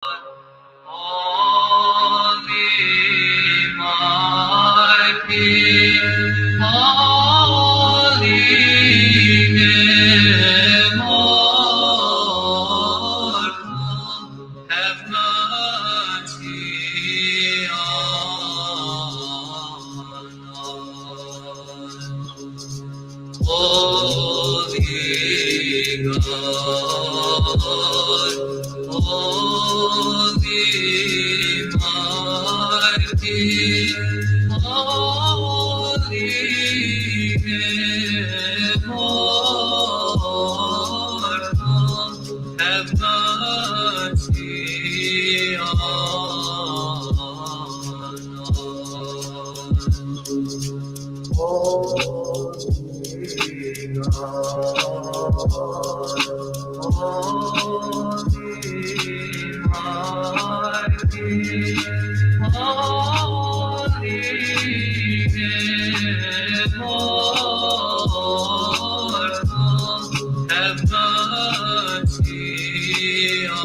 Holy, my King, holy, immortal, have mercy on us.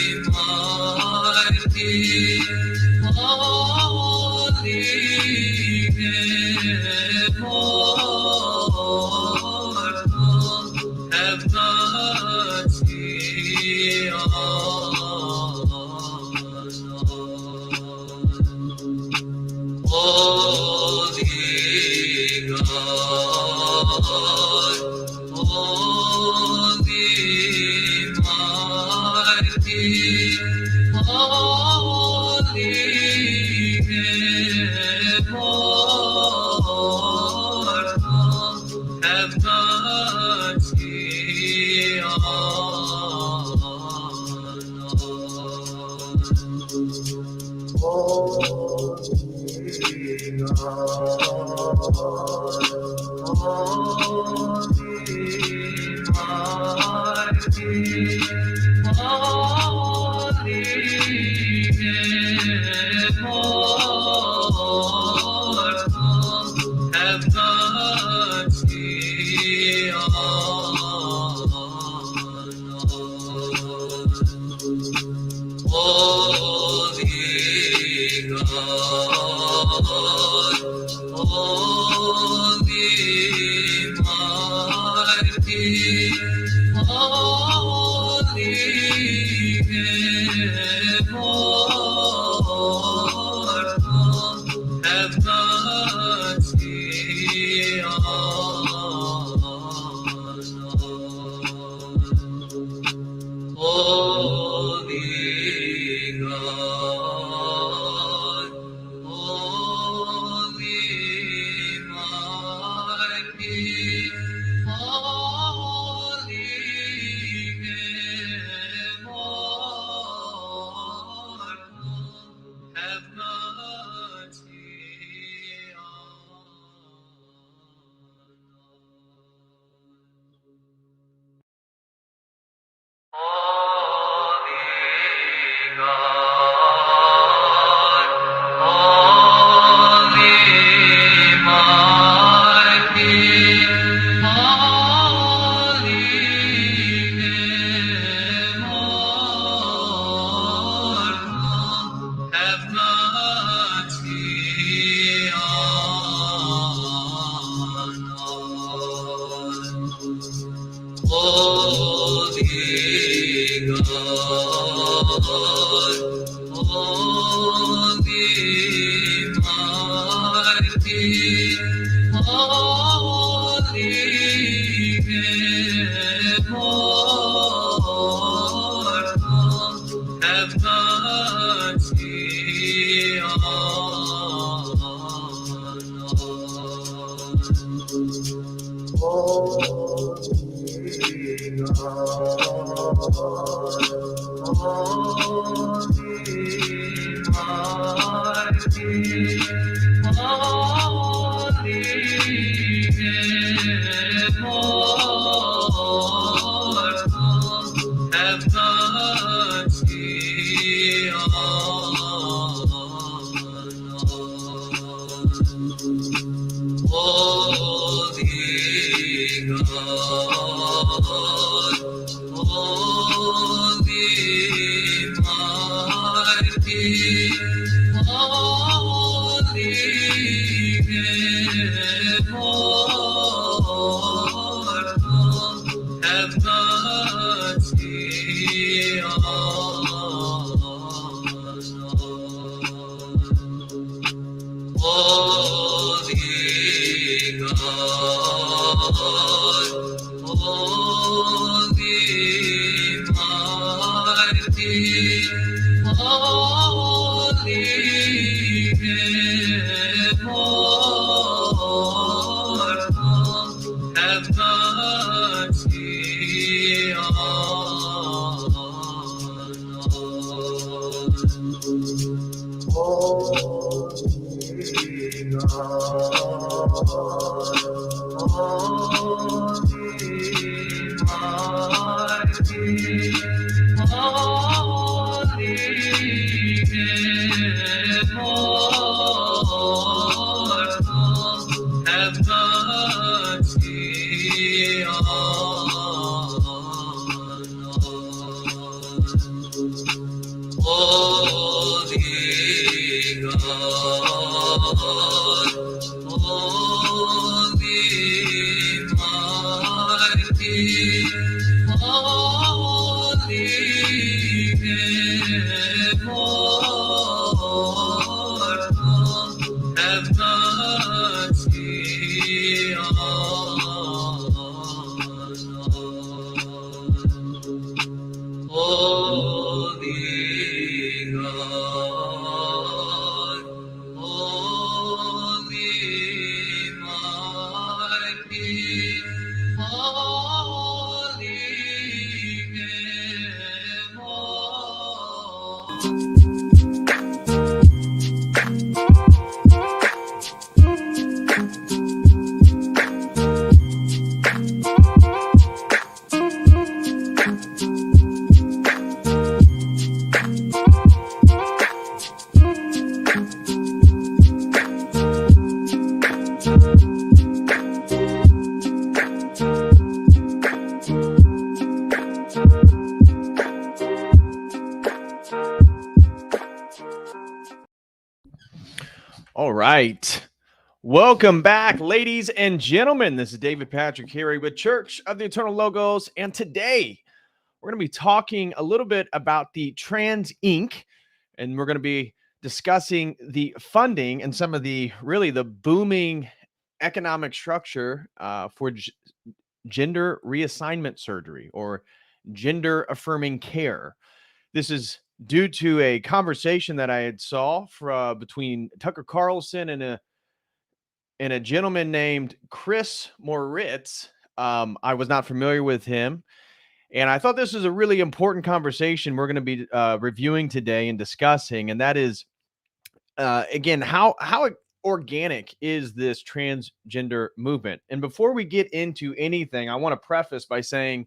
Holy God, holy mighty, holy immortal, have mercy on us. Holy have mercy on All right. Welcome back, ladies and gentlemen. This is David Patrick here with Church of the Eternal Logos. And today we're going to be talking a little bit about the Trans Inc. And we're going to be discussing the funding and some of the booming economic structure for gender reassignment surgery or gender affirming care. This is due to a conversation that I had saw between Tucker Carlson and a gentleman named Chris Moritz. I was not familiar with him, and I thought this was a really important conversation we're going to be reviewing today and discussing, and that is, again, how organic is this transgender movement? And before we get into anything, I want to preface by saying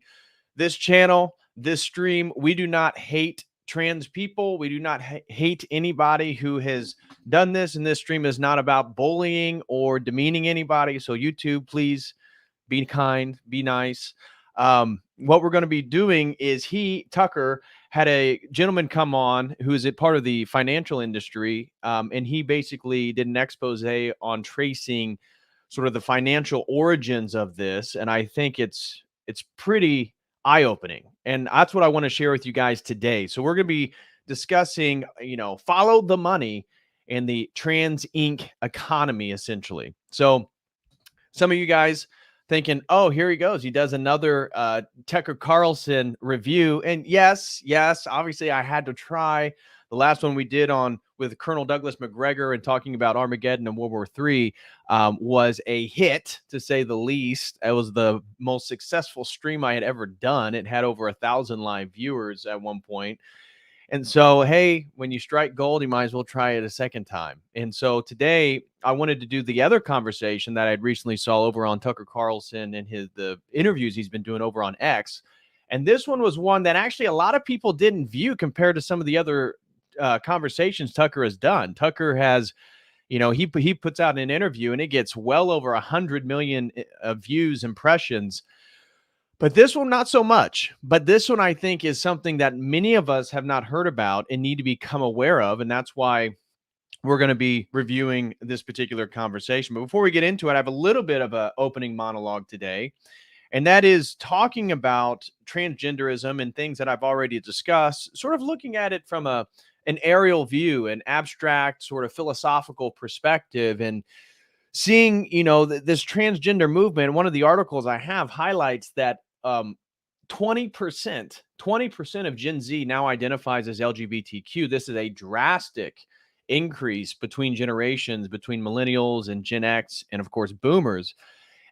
this channel, this stream, we do not hate trans people. We do not hate anybody who has done this, and this stream is not about bullying or demeaning anybody. So YouTube, please be kind, be nice. What we're going to be doing is Tucker had a gentleman come on who is a part of the financial industry, and he basically did an expose on tracing sort of the financial origins of this, and I think it's pretty eye-opening, and that's what I want to share with you guys today. So we're going to be discussing, follow the money and the Trans Inc. economy, essentially. So some of you guys thinking, oh, here he goes. He does another Tucker Carlson review. And yes, obviously I had to try. The last one we did with Colonel Douglas McGregor and talking about Armageddon and World War III was a hit, to say the least. It was the most successful stream I had ever done. It had over 1,000 live viewers at one point. And so, hey, when you strike gold, you might as well try it a second time. And so today I wanted to do the other conversation that I'd recently saw over on Tucker Carlson and the interviews he's been doing over on X. And this one was one that actually a lot of people didn't view compared to some of the other conversations Tucker has done. Tucker has, he puts out an interview and it gets well over 100 million views, impressions. But this one, not so much. But this one, I think, is something that many of us have not heard about and need to become aware of. And that's why we're going to be reviewing this particular conversation. But before we get into it, I have a little bit of an opening monologue today. And that is talking about transgenderism and things that I've already discussed, sort of looking at it from an aerial view, an abstract sort of philosophical perspective, and seeing, this transgender movement. One of the articles I have highlights that 20% of Gen Z now identifies as LGBTQ. This is a drastic increase between generations, between millennials and Gen X, and of course, boomers.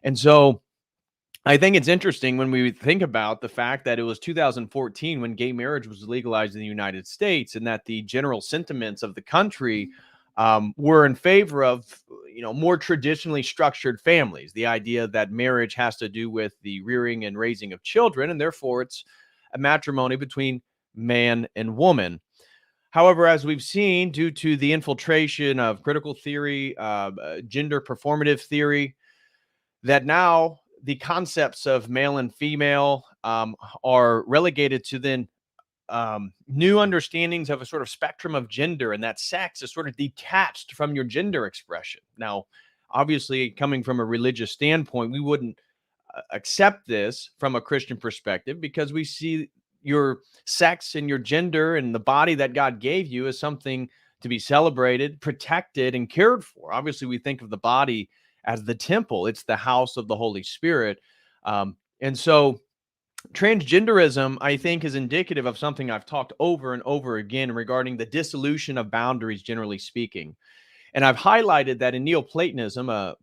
And so I think it's interesting when we think about the fact that it was 2014 when gay marriage was legalized in the United States, and that the general sentiments of the country were in favor of, more traditionally structured families. The idea that marriage has to do with the rearing and raising of children, and therefore it's a matrimony between man and woman. However, as we've seen, due to the infiltration of critical theory, gender performative theory, that now the concepts of male and female are relegated to then new understandings of a sort of spectrum of gender, and that sex is sort of detached from your gender expression. Now, obviously, coming from a religious standpoint, we wouldn't accept this from a Christian perspective, because we see your sex and your gender and the body that God gave you as something to be celebrated, protected, and cared for. Obviously, we think of the body as the temple, it's the house of the Holy Spirit. And so, transgenderism, I think, is indicative of something I've talked over and over again regarding the dissolution of boundaries, generally speaking. And I've highlighted that in Neoplatonism, a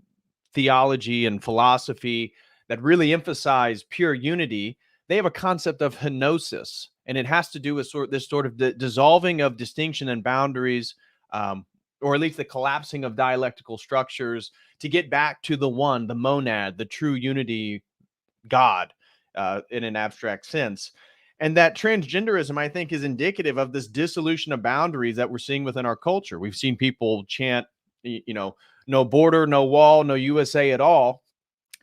theology and philosophy that really emphasize pure unity, they have a concept of henosis, and it has to do with this sort of dissolving of distinction and boundaries, or at least the collapsing of dialectical structures, to get back to the one, the monad, the true unity, God, in an abstract sense. And that transgenderism, I think, is indicative of this dissolution of boundaries that we're seeing within our culture. We've seen people chant, no border, no wall, no USA at all.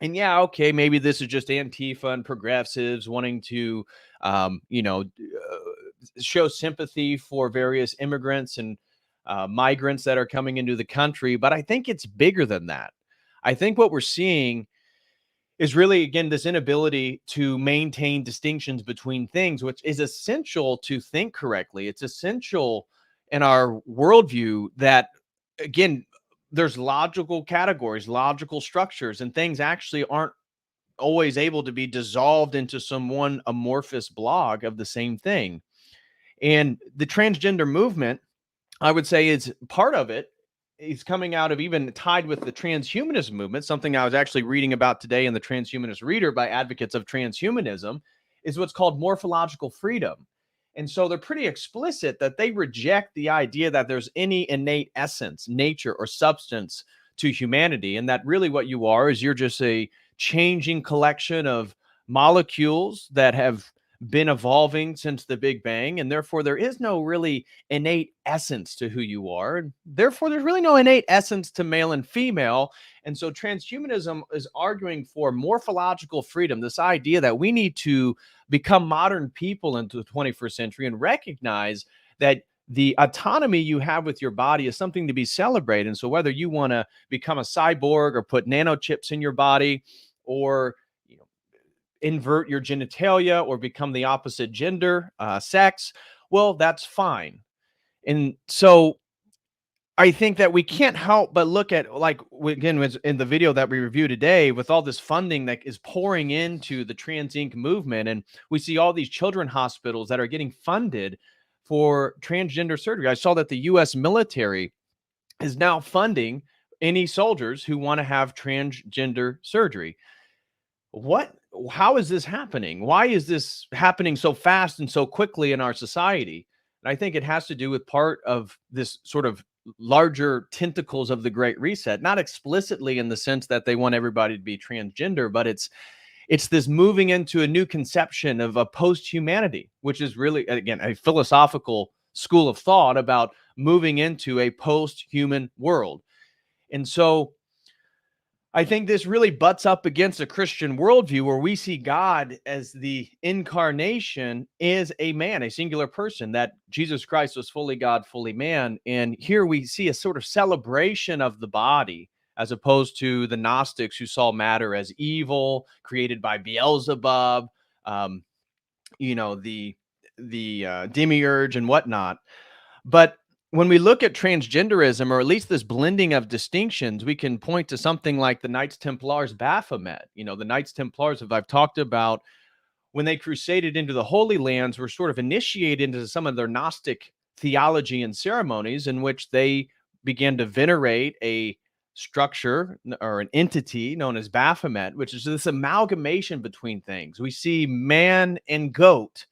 And yeah, okay, maybe this is just Antifa and progressives wanting to, show sympathy for various immigrants and migrants that are coming into the country. But I think it's bigger than that. I think what we're seeing is really, again, this inability to maintain distinctions between things, which is essential to think correctly. It's essential in our worldview that, again, there's logical categories, logical structures, and things actually aren't always able to be dissolved into some one amorphous blob of the same thing. And the transgender movement, I would say, is part of it. Is coming out of, even tied with the transhumanism movement, something I was actually reading about today in the Transhumanist Reader by advocates of transhumanism, is what's called morphological freedom. And so they're pretty explicit that they reject the idea that there's any innate essence, nature, or substance to humanity, and that really what you are is you're just a changing collection of molecules that have been evolving since the Big Bang, and therefore there is no really innate essence to who you are, and therefore there's really no innate essence to male and female. And so transhumanism is arguing for morphological freedom, this idea that we need to become modern people into the 21st century and recognize that the autonomy you have with your body is something to be celebrated. And so whether you want to become a cyborg or put nanochips in your body, or invert your genitalia or become the opposite gender, sex, well, that's fine. And so I think that we can't help but look at, like, again, in the video that we review today, with all this funding that is pouring into the Trans Inc. movement, and we see all these children hospitals that are getting funded for transgender surgery. I saw that the U.S. military is now funding any soldiers who want to have transgender surgery. How is this happening? Why is this happening so fast and so quickly in our society? And I think it has to do with part of this sort of larger tentacles of the Great Reset, not explicitly in the sense that they want everybody to be transgender, but it's this moving into a new conception of a post-humanity, which is really, again, a philosophical school of thought about moving into a post-human world. And so I think this really butts up against a Christian worldview where we see God as the incarnation is a man, a singular person, that Jesus Christ was fully God, fully man. And here we see a sort of celebration of the body as opposed to the Gnostics who saw matter as evil, created by Beelzebub, um, the demiurge and whatnot. But when we look at transgenderism, or at least this blending of distinctions, we can point to something like the Knights Templars Baphomet. The Knights Templars, as I've talked about, when they crusaded into the Holy Lands, were sort of initiated into some of their Gnostic theology and ceremonies in which they began to venerate a structure or an entity known as Baphomet, which is this amalgamation between things. We see man and goat,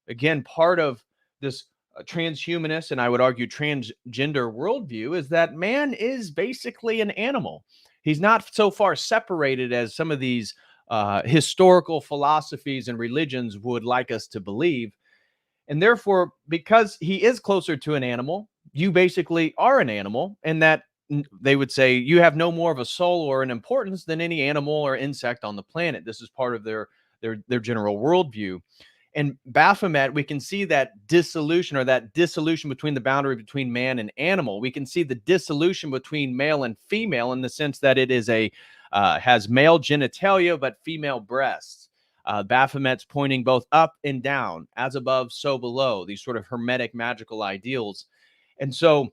again, part of this transhumanist and I would argue transgender worldview is that man is basically an animal. He's not so far separated as some of these historical philosophies and religions would like us to believe. And therefore, because he is closer to an animal, you basically are an animal, and that they would say you have no more of a soul or an importance than any animal or insect on the planet. This is part of their general worldview. And Baphomet, we can see that dissolution between the boundary between man and animal. We can see the dissolution between male and female in the sense that it is has male genitalia but female breasts. Baphomet's pointing both up and down, as above, so below, these sort of hermetic magical ideals. And so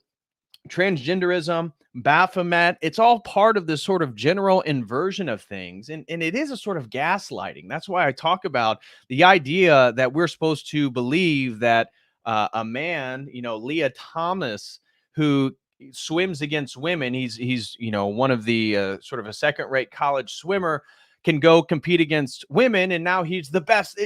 transgenderism, Baphomet, it's all part of this sort of general inversion of things. And it is a sort of gaslighting. That's why I talk about the idea that we're supposed to believe that a man, Leah Thomas, who swims against women, he's one of the sort of a second-rate college swimmer, can go compete against women, and now he's the best.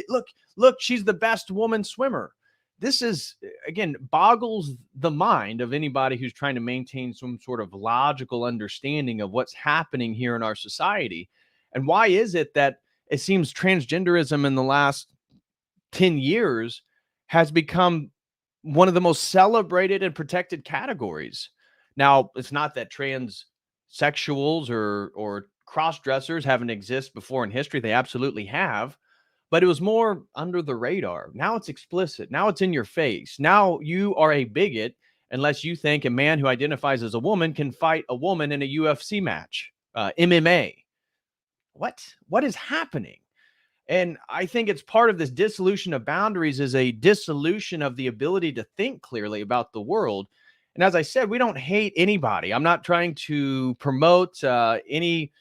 Look, she's the best woman swimmer. This is, again, boggles the mind of anybody who's trying to maintain some sort of logical understanding of what's happening here in our society. And why is it that it seems transgenderism in the last 10 years has become one of the most celebrated and protected categories? Now, it's not that transsexuals or cross-dressers haven't existed before in history. They absolutely have. But it was more under the radar. Now it's explicit. Now it's in your face. Now you are a bigot unless you think a man who identifies as a woman can fight a woman in a UFC match, MMA. What is happening? And I think it's part of this dissolution of boundaries is a dissolution of the ability to think clearly about the world. And as I said, we don't hate anybody. I'm not trying to promote any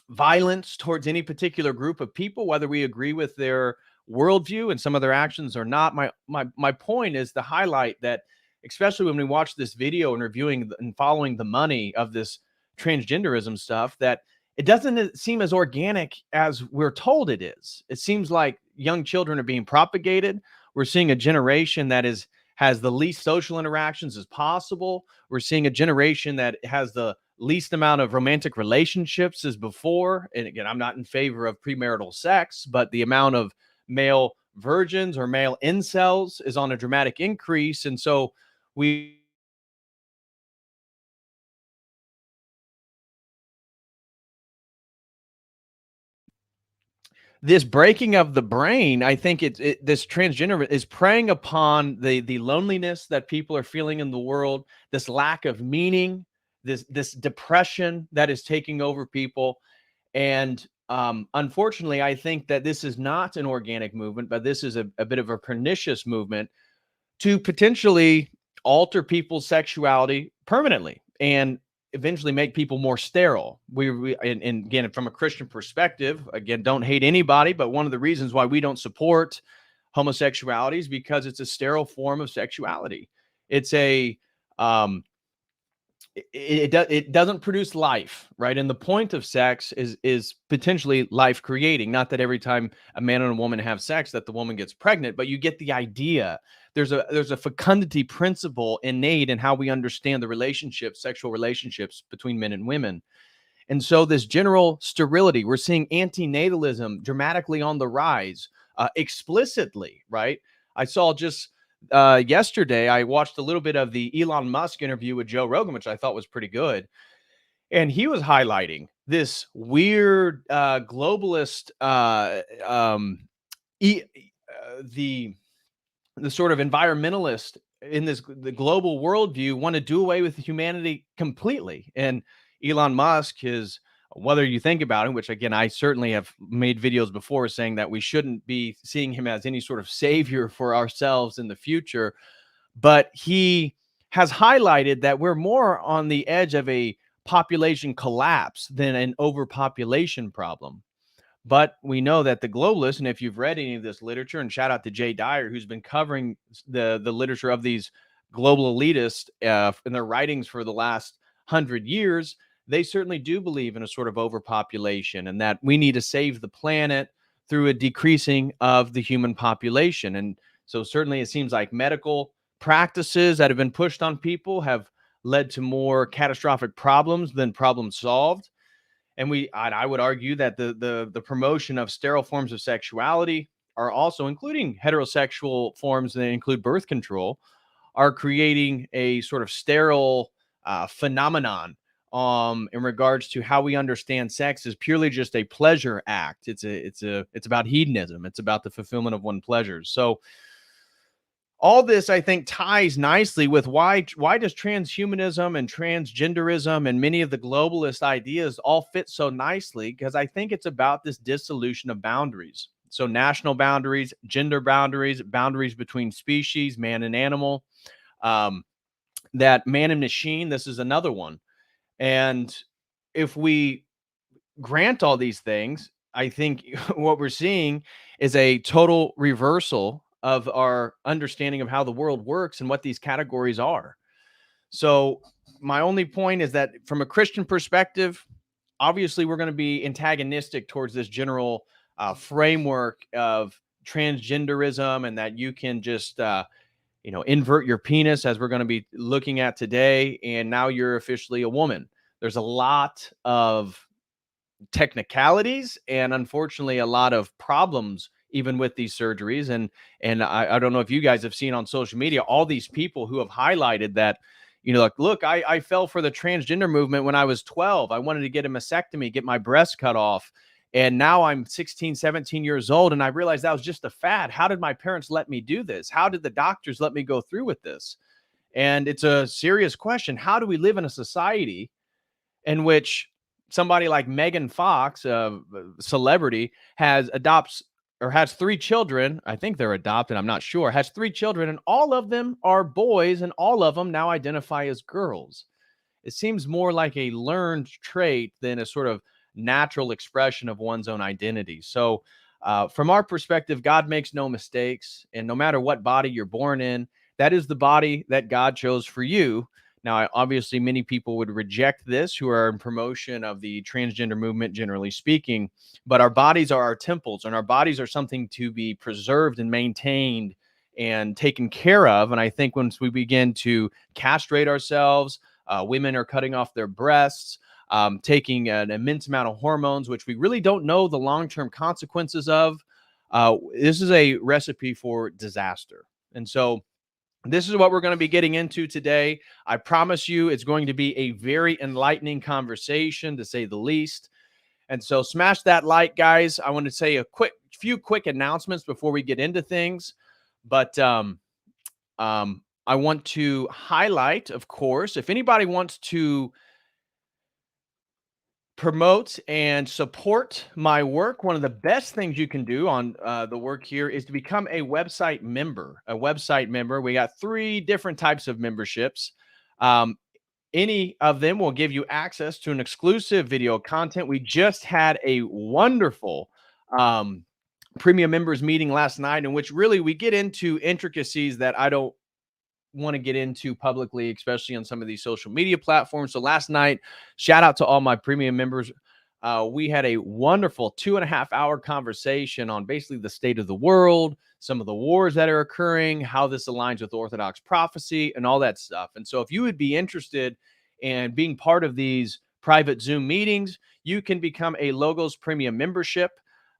violence towards any particular group of people, whether we agree with their worldview and some of their actions or not. My point is to highlight that, especially when we watch this video and reviewing and following the money of this transgenderism stuff, that it doesn't seem as organic as we're told it is. It seems like young children are being propagated. We're seeing a generation that has the least social interactions as possible. We're seeing a generation that has the least amount of romantic relationships as before. And again, I'm not in favor of premarital sex, but the amount of male virgins or male incels is on a dramatic increase. And so this breaking of the brain, I think this transgender is preying upon the loneliness that people are feeling in the world, this lack of meaning, this depression that is taking over people. And unfortunately, I think that this is not an organic movement, but this is a bit of a pernicious movement to potentially alter people's sexuality permanently and eventually make people more sterile. And again, from a Christian perspective, again, don't hate anybody, but one of the reasons why we don't support homosexuality is because it's a sterile form of sexuality. It's it doesn't produce life, right? And the point of sex is potentially life creating. Not that every time a man and a woman have sex that the woman gets pregnant, but you get the idea. There's a fecundity principle innate in how we understand the relationships, sexual relationships between men and women. And so this general sterility, we're seeing antinatalism dramatically on the rise, explicitly, right? I saw just yesterday, I watched a little bit of the Elon Musk interview with Joe Rogan, which I thought was pretty good. And he was highlighting this weird globalist e- the sort of environmentalist in the global worldview want to do away with humanity completely. And Elon Musk, his whether you think about him, which again I certainly have made videos before saying that we shouldn't be seeing him as any sort of savior for ourselves in the future, but he has highlighted that we're more on the edge of a population collapse than an overpopulation problem. But we know that the globalists, and if you've read any of this literature, and shout out to Jay Dyer, who's been covering the literature of these global elitists in their writings for the last 100 years, they certainly do believe in a sort of overpopulation and that we need to save the planet through a decreasing of the human population. And so certainly it seems like medical practices that have been pushed on people have led to more catastrophic problems than problems solved. And I would argue that the promotion of sterile forms of sexuality are also, including heterosexual forms that include birth control, are creating a sort of sterile phenomenon in regards to how we understand sex as purely just a pleasure act. It's about hedonism. It's about the fulfillment of one pleasures. So all this, I think, ties nicely with why does transhumanism and transgenderism and many of the globalist ideas all fit so nicely? Because I think it's about this dissolution of boundaries. So national boundaries, gender boundaries, boundaries between species, man and animal, that man and machine, this is another one. And if we grant all these things, I think what we're seeing is a total reversal of our understanding of how the world works and what these categories are. So, my only point is that from a Christian perspective, obviously we're going to be antagonistic towards this general framework of transgenderism and that you can just invert your penis, as we're going to be looking at today, and now you're officially a woman. There's a lot of technicalities and unfortunately a lot of problems even with these surgeries. And I don't know if you guys have seen on social media all these people who have highlighted that, like, look, I fell for the transgender movement when I was 12. I wanted to get a mastectomy, get my breast cut off, and now I'm 16, 17 years old and I realized that was just a fad. How did my parents let me do this? How did the doctors let me go through with this? And it's a serious question. How do we live in a society in which somebody like Megan Fox, a celebrity, has 3 children? I think they're adopted. I'm not sure. Has 3 children, and all of them are boys, and all of them now identify as girls. It seems more like a learned trait than a sort of natural expression of one's own identity. So, from our perspective, God makes no mistakes, and no matter what body you're born in, that is the body that God chose for you. Now, obviously, many people would reject this who are in promotion of the transgender movement, generally speaking, but our bodies are our temples, and our bodies are something to be preserved and maintained and taken care of. And I think once we begin to castrate ourselves, women are cutting off their breasts, taking an immense amount of hormones, which we really don't know the long-term consequences of. This is a recipe for disaster. And so this is what we're going to be getting into today. I promise you it's going to be a very enlightening conversation, to say the least. And so smash that like, guys. I want to say a few quick announcements before we get into things. But I want to highlight, of course, if anybody wants to promote and support my work, one of the best things you can do on the work here is to become a website member. We got 3 different types of memberships. Any of them will give you access to an exclusive video content. We just had a wonderful premium members meeting last night, in which really we get into intricacies that I don't want to get into publicly, especially on some of these social media platforms. So last night, shout out to all my premium members. We had a wonderful 2.5-hour conversation on basically the state of the world, some of the wars that are occurring, how this aligns with Orthodox prophecy, and all that stuff. And so if you would be interested in being part of these private Zoom meetings, you can become a Logos Premium membership.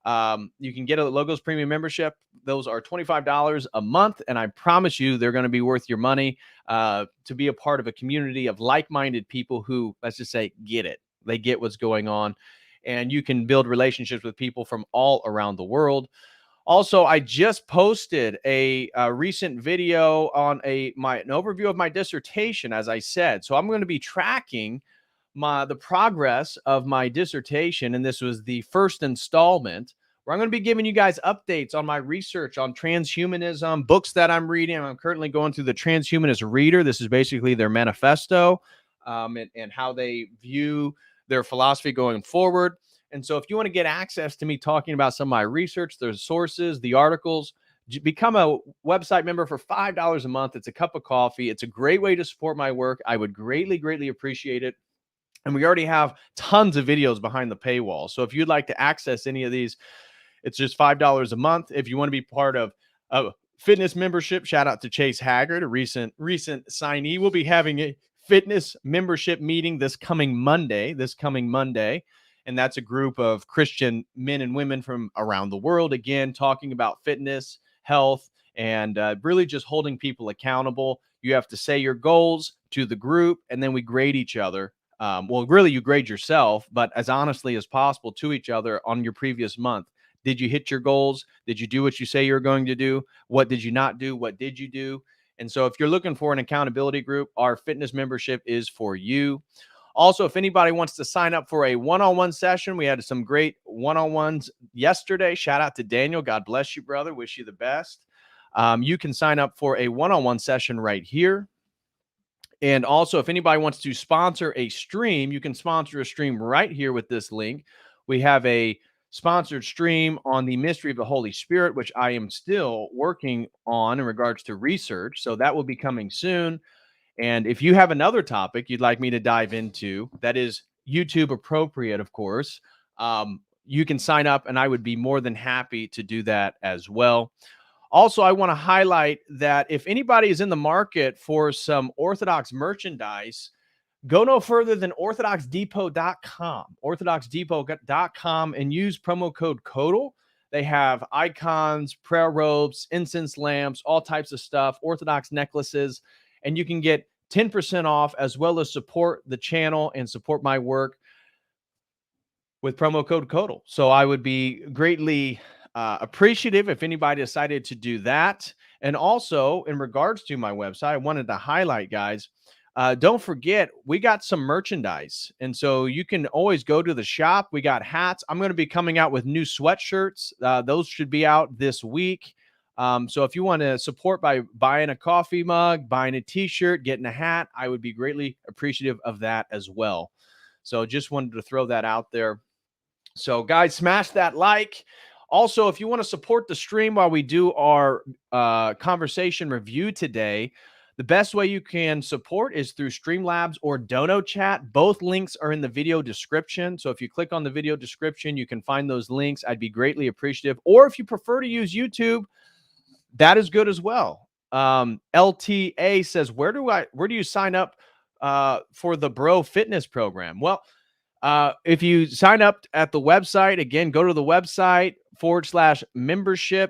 You can get a Logos Premium membership. Those are $25 a month, and I promise you they're going to be worth your money to be a part of a community of like-minded people who, let's just say, get it. They get what's going on, and you can build relationships with people from all around the world. Also, I just posted a recent video on an overview of my dissertation, as I said. So I'm going to be tracking the progress of my dissertation, and this was the first installment where I'm going to be giving you guys updates on my research on transhumanism, books that I'm reading. I'm currently going through the Transhumanist Reader. This is basically their manifesto, and how they view their philosophy going forward. And so if you want to get access to me talking about some of my research, the sources, the articles, become a website member for $5 a month. It's a cup of coffee. It's a great way to support my work. I would greatly, greatly appreciate it. And we already have tons of videos behind the paywall. So if you'd like to access any of these, it's just $5 a month. If you want to be part of a fitness membership, shout out to Chase Haggard, a recent signee. We'll be having a fitness membership meeting this coming Monday. And that's a group of Christian men and women from around the world, again, talking about fitness, health, and really just holding people accountable. You have to say your goals to the group, and then we grade each other. Well, really, you grade yourself, but as honestly as possible to each other on your previous month. Did you hit your goals? Did you do what you say you're going to do? What did you not do? What did you do? And so if you're looking for an accountability group, our fitness membership is for you. Also, if anybody wants to sign up for a one-on-one session, we had some great one-on-ones yesterday. Shout out to Daniel. God bless you, brother. Wish you the best. You can sign up for a one-on-one session right here. And also, if anybody wants to sponsor a stream, you can sponsor a stream right here with this link. We have a sponsored stream on the mystery of the Holy Spirit, which I am still working on in regards to research. So that will be coming soon. And if you have another topic you'd like me to dive into that is YouTube appropriate, of course, you can sign up and I would be more than happy to do that as well. Also, I want to highlight that if anybody is in the market for some Orthodox merchandise, go no further than orthodoxdepot.com, orthodoxdepot.com, and use promo code COTEL. They have icons, prayer robes, incense lamps, all types of stuff, Orthodox necklaces, and you can get 10% off as well as support the channel and support my work with promo code COTEL. So I would be greatly appreciative if anybody decided to do that. And also, in regards to my website, I wanted to highlight, guys, don't forget, we got some merchandise. And so you can always go to the shop. We got hats. I'm going to be coming out with new sweatshirts. Those should be out this week. So if you want to support by buying a coffee mug, buying a t-shirt, getting a hat, I would be greatly appreciative of that as well. So just wanted to throw that out there. So guys, smash that like. Also, if you want to support the stream while we do our conversation review today, the best way you can support is through Streamlabs or Dono Chat. Both links are in the video description. So if you click on the video description, you can find those links. I'd be greatly appreciative. Or if you prefer to use YouTube, that is good as well. LTA says, where do you sign up for the Bro Fitness program? Well, if you sign up at the website, again, go to the website /membership.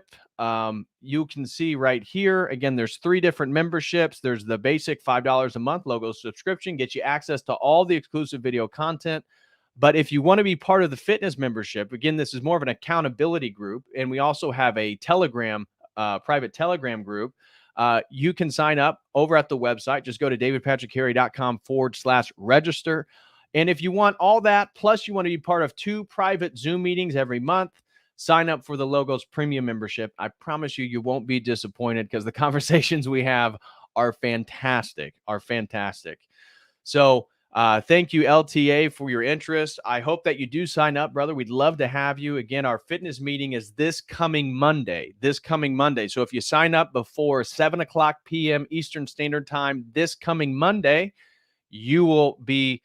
You can see right here, again, there's 3 different memberships. There's the basic $5 a month logo subscription, gets you access to all the exclusive video content. But if you want to be part of the fitness membership, again, this is more of an accountability group. And we also have a Telegram, private Telegram group. You can sign up over at the website. Just go to davidpatrickharry.com /register. And if you want all that, plus you want to be part of 2 private Zoom meetings every month, sign up for the Logos Premium membership. I promise you, you won't be disappointed because the conversations we have are fantastic, So thank you, LTA, for your interest. I hope that you do sign up, brother. We'd love to have you. Again, our fitness meeting is this coming Monday. So if you sign up before 7:00 p.m. Eastern Standard Time this coming Monday, you will be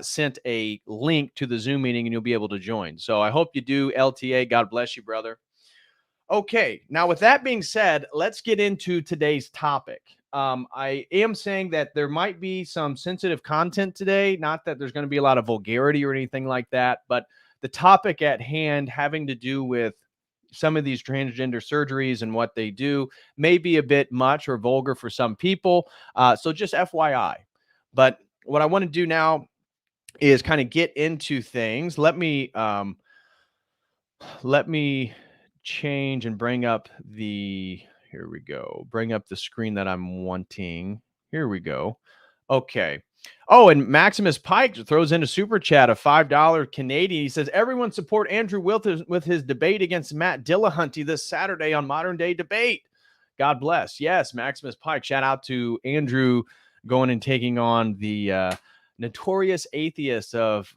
sent a link to the Zoom meeting and you'll be able to join. So I hope you do, LTA. God bless you, brother. Okay, now with that being said, let's get into today's topic. I am saying that there might be some sensitive content today, not that there's going to be a lot of vulgarity or anything like that, but the topic at hand having to do with some of these transgender surgeries and what they do may be a bit much or vulgar for some people. So just FYI. But what I want to do now is kind of get into things. Let me change and bring up the, here we go, bring up the screen that I'm wanting. Here we go. Okay. Oh, and Maximus Pike throws in a super chat of $5 Canadian. He says, everyone support Andrew with his debate against Matt Dillahunty this Saturday on Modern Day Debate. God bless. Yes, Maximus Pike. Shout out to Andrew going and taking on the notorious atheist of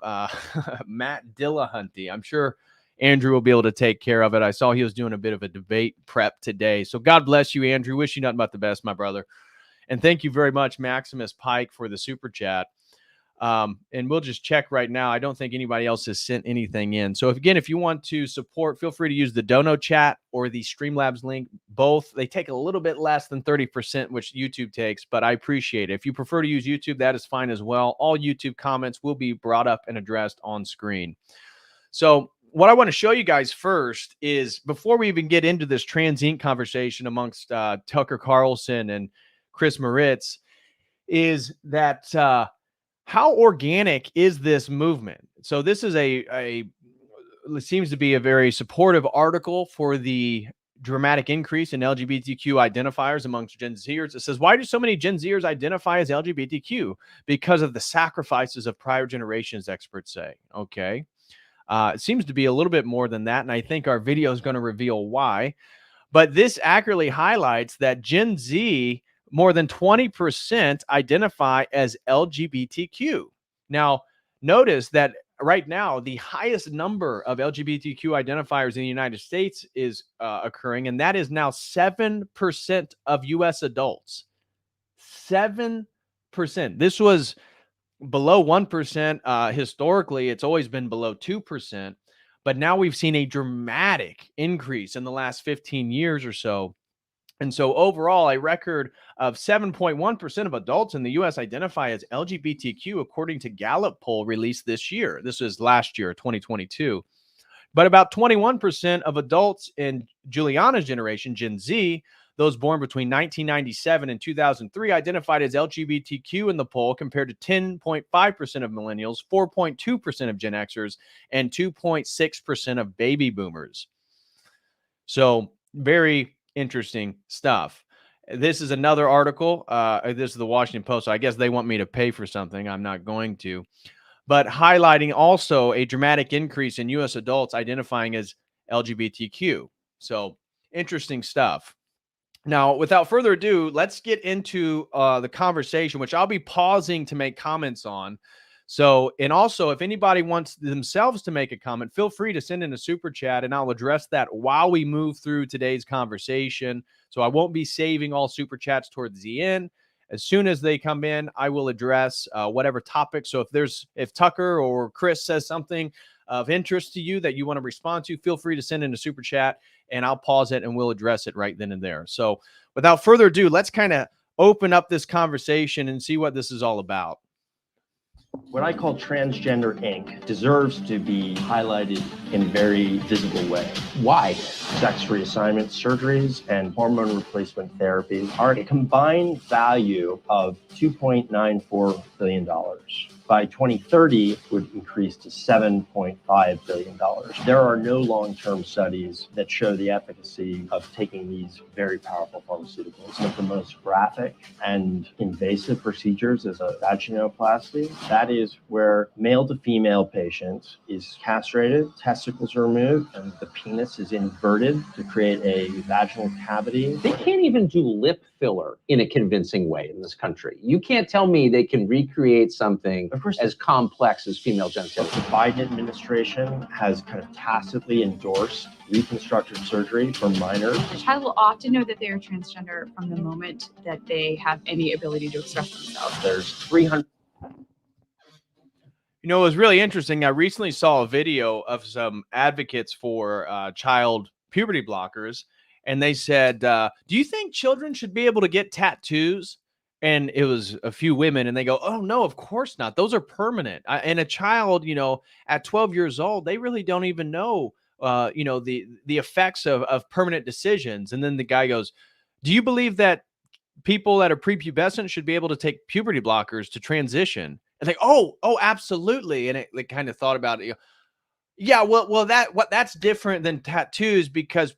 Matt Dillahunty. I'm sure Andrew will be able to take care of it. I saw he was doing a bit of a debate prep today. So God bless you, Andrew. Wish you nothing but the best, my brother. And thank you very much, Maximus Pike, for the super chat. And we'll just check right now. I don't think anybody else has sent anything in. So if you want to support, feel free to use the Dono chat or the Streamlabs link. Both, they take a little bit less than 30%, which YouTube takes, but I appreciate it. If you prefer to use YouTube, that is fine as well. All YouTube comments will be brought up and addressed on screen. So what I want to show you guys first is, before we even get into this TransInc conversation amongst Tucker Carlson and Chris Moritz, is that how organic is this movement? So this is it seems to be a very supportive article for the dramatic increase in LGBTQ identifiers amongst Gen Zers. It says, why do so many Gen Zers identify as LGBTQ? Because of the sacrifices of prior generations, experts say. Okay. It seems to be a little bit more than that, and I think our video is going to reveal why. But this accurately highlights that Gen Z, more than 20% identify as LGBTQ. Now, notice that right now, the highest number of LGBTQ identifiers in the United States is occurring, and that is now 7% of U.S. adults. 7%. This was below 1%. Historically, it's always been below 2%. But now we've seen a dramatic increase in the last 15 years or so. And so overall, a record of 7.1% of adults in the U.S. identify as LGBTQ, according to Gallup poll released this year. This was last year, 2022. But about 21% of adults in Juliana's generation, Gen Z, those born between 1997 and 2003, identified as LGBTQ in the poll, compared to 10.5% of millennials, 4.2% of Gen Xers, and 2.6% of baby boomers. So very interesting stuff. This is another article. This is the Washington Post. So I guess they want me to pay for something. I'm not going to. But highlighting also a dramatic increase in U.S. adults identifying as LGBTQ. So interesting stuff. Now, without further ado, let's get into the conversation, which I'll be pausing to make comments on. So, and also, if anybody wants themselves to make a comment, feel free to send in a super chat, and I'll address that while we move through today's conversation. So I won't be saving all super chats towards the end. As soon as they come in, I will address whatever topic. So if Tucker or Chris says something of interest to you that you want to respond to, feel free to send in a super chat, and I'll pause it and we'll address it right then and there. So without further ado, let's kind of open up this conversation and see what this is all about. What I call transgender ink deserves to be highlighted in a very visible way. Why? Sex reassignment surgeries and hormone replacement therapies are a combined value of $2.94 billion. By 2030, it would increase to $7.5 billion. There are no long-term studies that show the efficacy of taking these very powerful pharmaceuticals. One of the most graphic and invasive procedures is a vaginoplasty. That is where male to female patient is castrated, testicles are removed, and the penis is inverted to create a vaginal cavity. They can't even do lip filler in a convincing way in this country. You can't tell me they can recreate something as complex as female genitalia. The Biden administration has kind of tacitly endorsed reconstructive surgery for minors. The child will often know that they are transgender from the moment that they have any ability to express themselves. There's 300. You know, it was really interesting. I recently saw a video of some advocates for child puberty blockers, and they said, do you think children should be able to get tattoos? And it was a few women, and they go, oh, no, of course not. Those are permanent. And a child, you know, at 12 years old, they really don't even know, you know, the effects of permanent decisions. And then the guy goes, do you believe that people that are prepubescent should be able to take puberty blockers to transition? and think, oh, absolutely. And it kind of thought about it. Yeah, well, that's different than tattoos because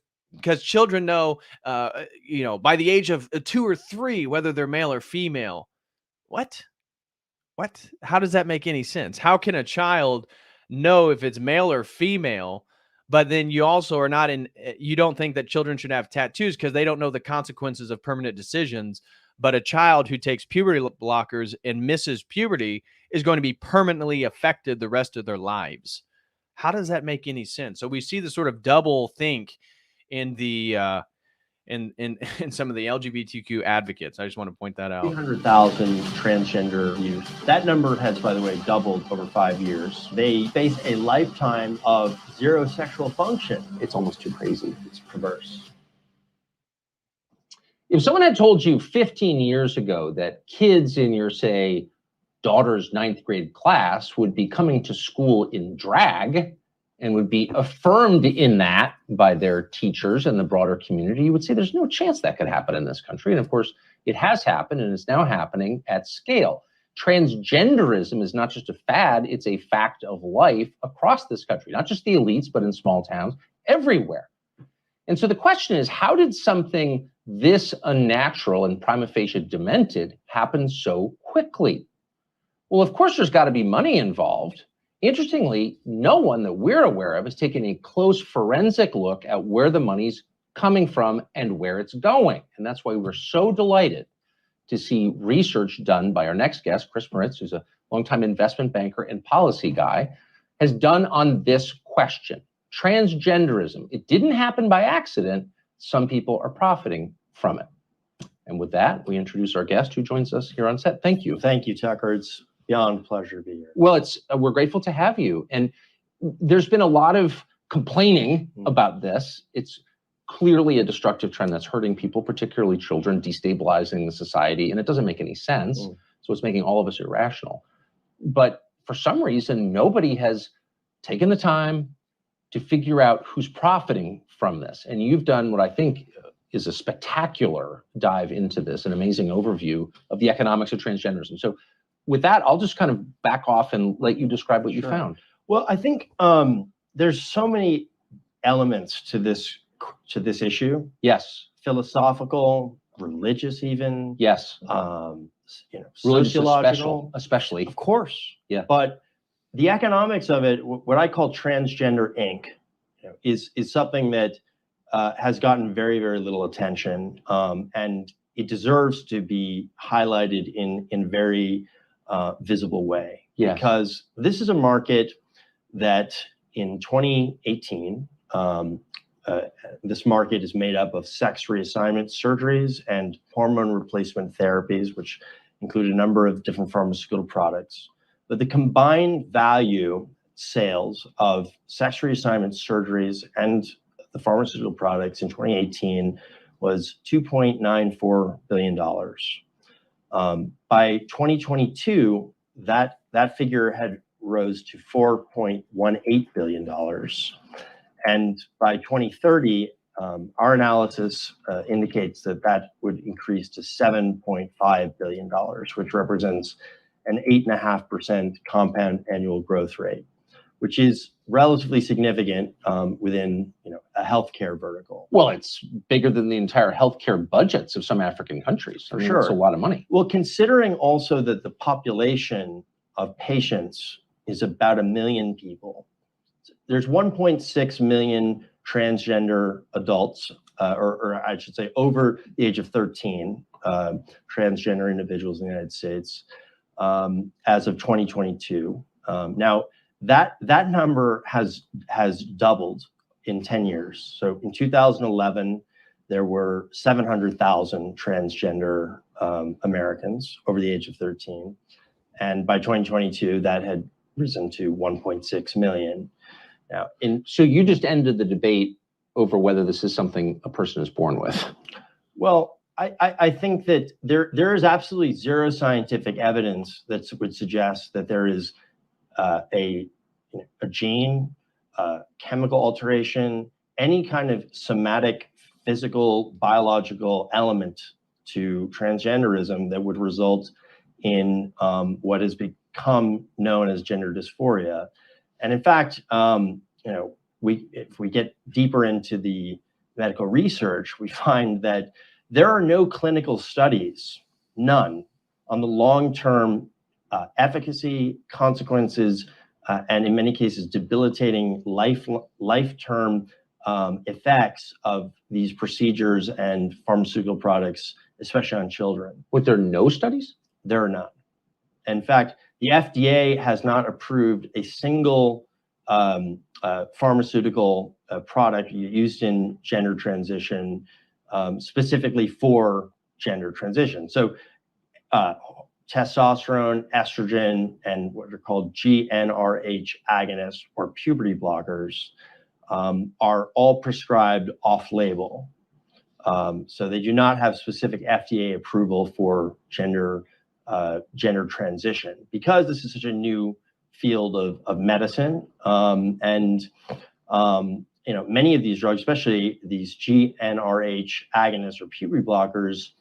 children know, by the age of 2 or 3 whether they're male or female. What? How does that make any sense? How can a child know if it's male or female? But then you also are not you don't think that children should have tattoos because they don't know the consequences of permanent decisions. But a child who takes puberty blockers and misses puberty is going to be permanently affected the rest of their lives. How does that make any sense? So we see the sort of double think in the in some of the LGBTQ advocates. I just want to point that out. 300,000 transgender youth. That number has, by the way, doubled over 5 years. They face a lifetime of zero sexual function. It's almost too crazy. It's perverse. If someone had told you 15 years ago that kids in your, say, daughter's 9th grade class would be coming to school in drag and would be affirmed in that by their teachers and the broader community, you would say there's no chance that could happen in this country. And of course, it has happened and it's now happening at scale. Transgenderism is not just a fad, it's a fact of life across this country, not just the elites, but in small towns, everywhere. And so the question is, how did something this unnatural and prima facie demented happen so quickly? Well, of course, there's got to be money involved. Interestingly, no one that we're aware of has taken a close forensic look at where the money's coming from and where it's going. And that's why we're so delighted to see research done by our next guest, Chris Moritz, who's a longtime investment banker and policy guy, has done on this question. Transgenderism. It didn't happen by accident. Some people are profiting from it. And with that, we introduce our guest who joins us here on set. Thank you. Thank you, Tucker. It's beyond a pleasure to be here. Well, we're grateful to have you. And there's been a lot of complaining about this. It's clearly a destructive trend that's hurting people, particularly children, destabilizing the society, and it doesn't make any sense. So it's making all of us irrational. But for some reason, nobody has taken the time to figure out who's profiting from this. And you've done what I think is a spectacular dive into this, an amazing overview of the economics of transgenderism. So with that, I'll just kind of back off and let you describe what you found. Well, I think there's so many elements to this issue. Yes. Philosophical, religious, even. Yes. Religious, sociological, especially. Of course. Yeah. But the economics of it, what I call transgender Inc., is something that has gotten very, very little attention, and it deserves to be highlighted in very visible way. Yes. Because this is a market that in 2018, this market is made up of sex reassignment surgeries and hormone replacement therapies, which include a number of different pharmaceutical products. But the combined value sales of sex reassignment surgeries and the pharmaceutical products in 2018 was $2.94 billion. By 2022, that figure had rose to $4.18 billion. And by 2030, our analysis indicates that would increase to $7.5 billion, which represents an 8.5% compound annual growth rate, which is relatively significant within a healthcare vertical. Well, it's bigger than the entire healthcare budgets of some African countries. For sure. It's a lot of money. Well, considering also that the population of patients is about 1 million people, there's 1.6 million transgender adults, or I should say over the age of 13, transgender individuals in the United States as of 2022. Now, that number has doubled in 10 years. So in 2011, there were 700,000 transgender Americans over the age of 13. And by 2022, that had risen to 1.6 million. Now, so you just ended the debate over whether this is something a person is born with. Well, I think that there is absolutely zero scientific evidence that would suggest that there is a gene, chemical alteration, any kind of somatic, physical, biological element to transgenderism that would result in what has become known as gender dysphoria. And in fact, if we get deeper into the medical research, we find that there are no clinical studies, none, on the long-term efficacy, consequences, and in many cases, debilitating life-term effects of these procedures and pharmaceutical products, especially on children. But there are no studies? There are none. In fact, the FDA has not approved a single pharmaceutical product used in gender transition, specifically for gender transition. So testosterone, estrogen, and what are called GnRH agonists or puberty blockers are all prescribed off-label. So they do not have specific FDA approval for gender transition, because this is such a new field of medicine. Many of these drugs, especially these GnRH agonists or puberty blockers,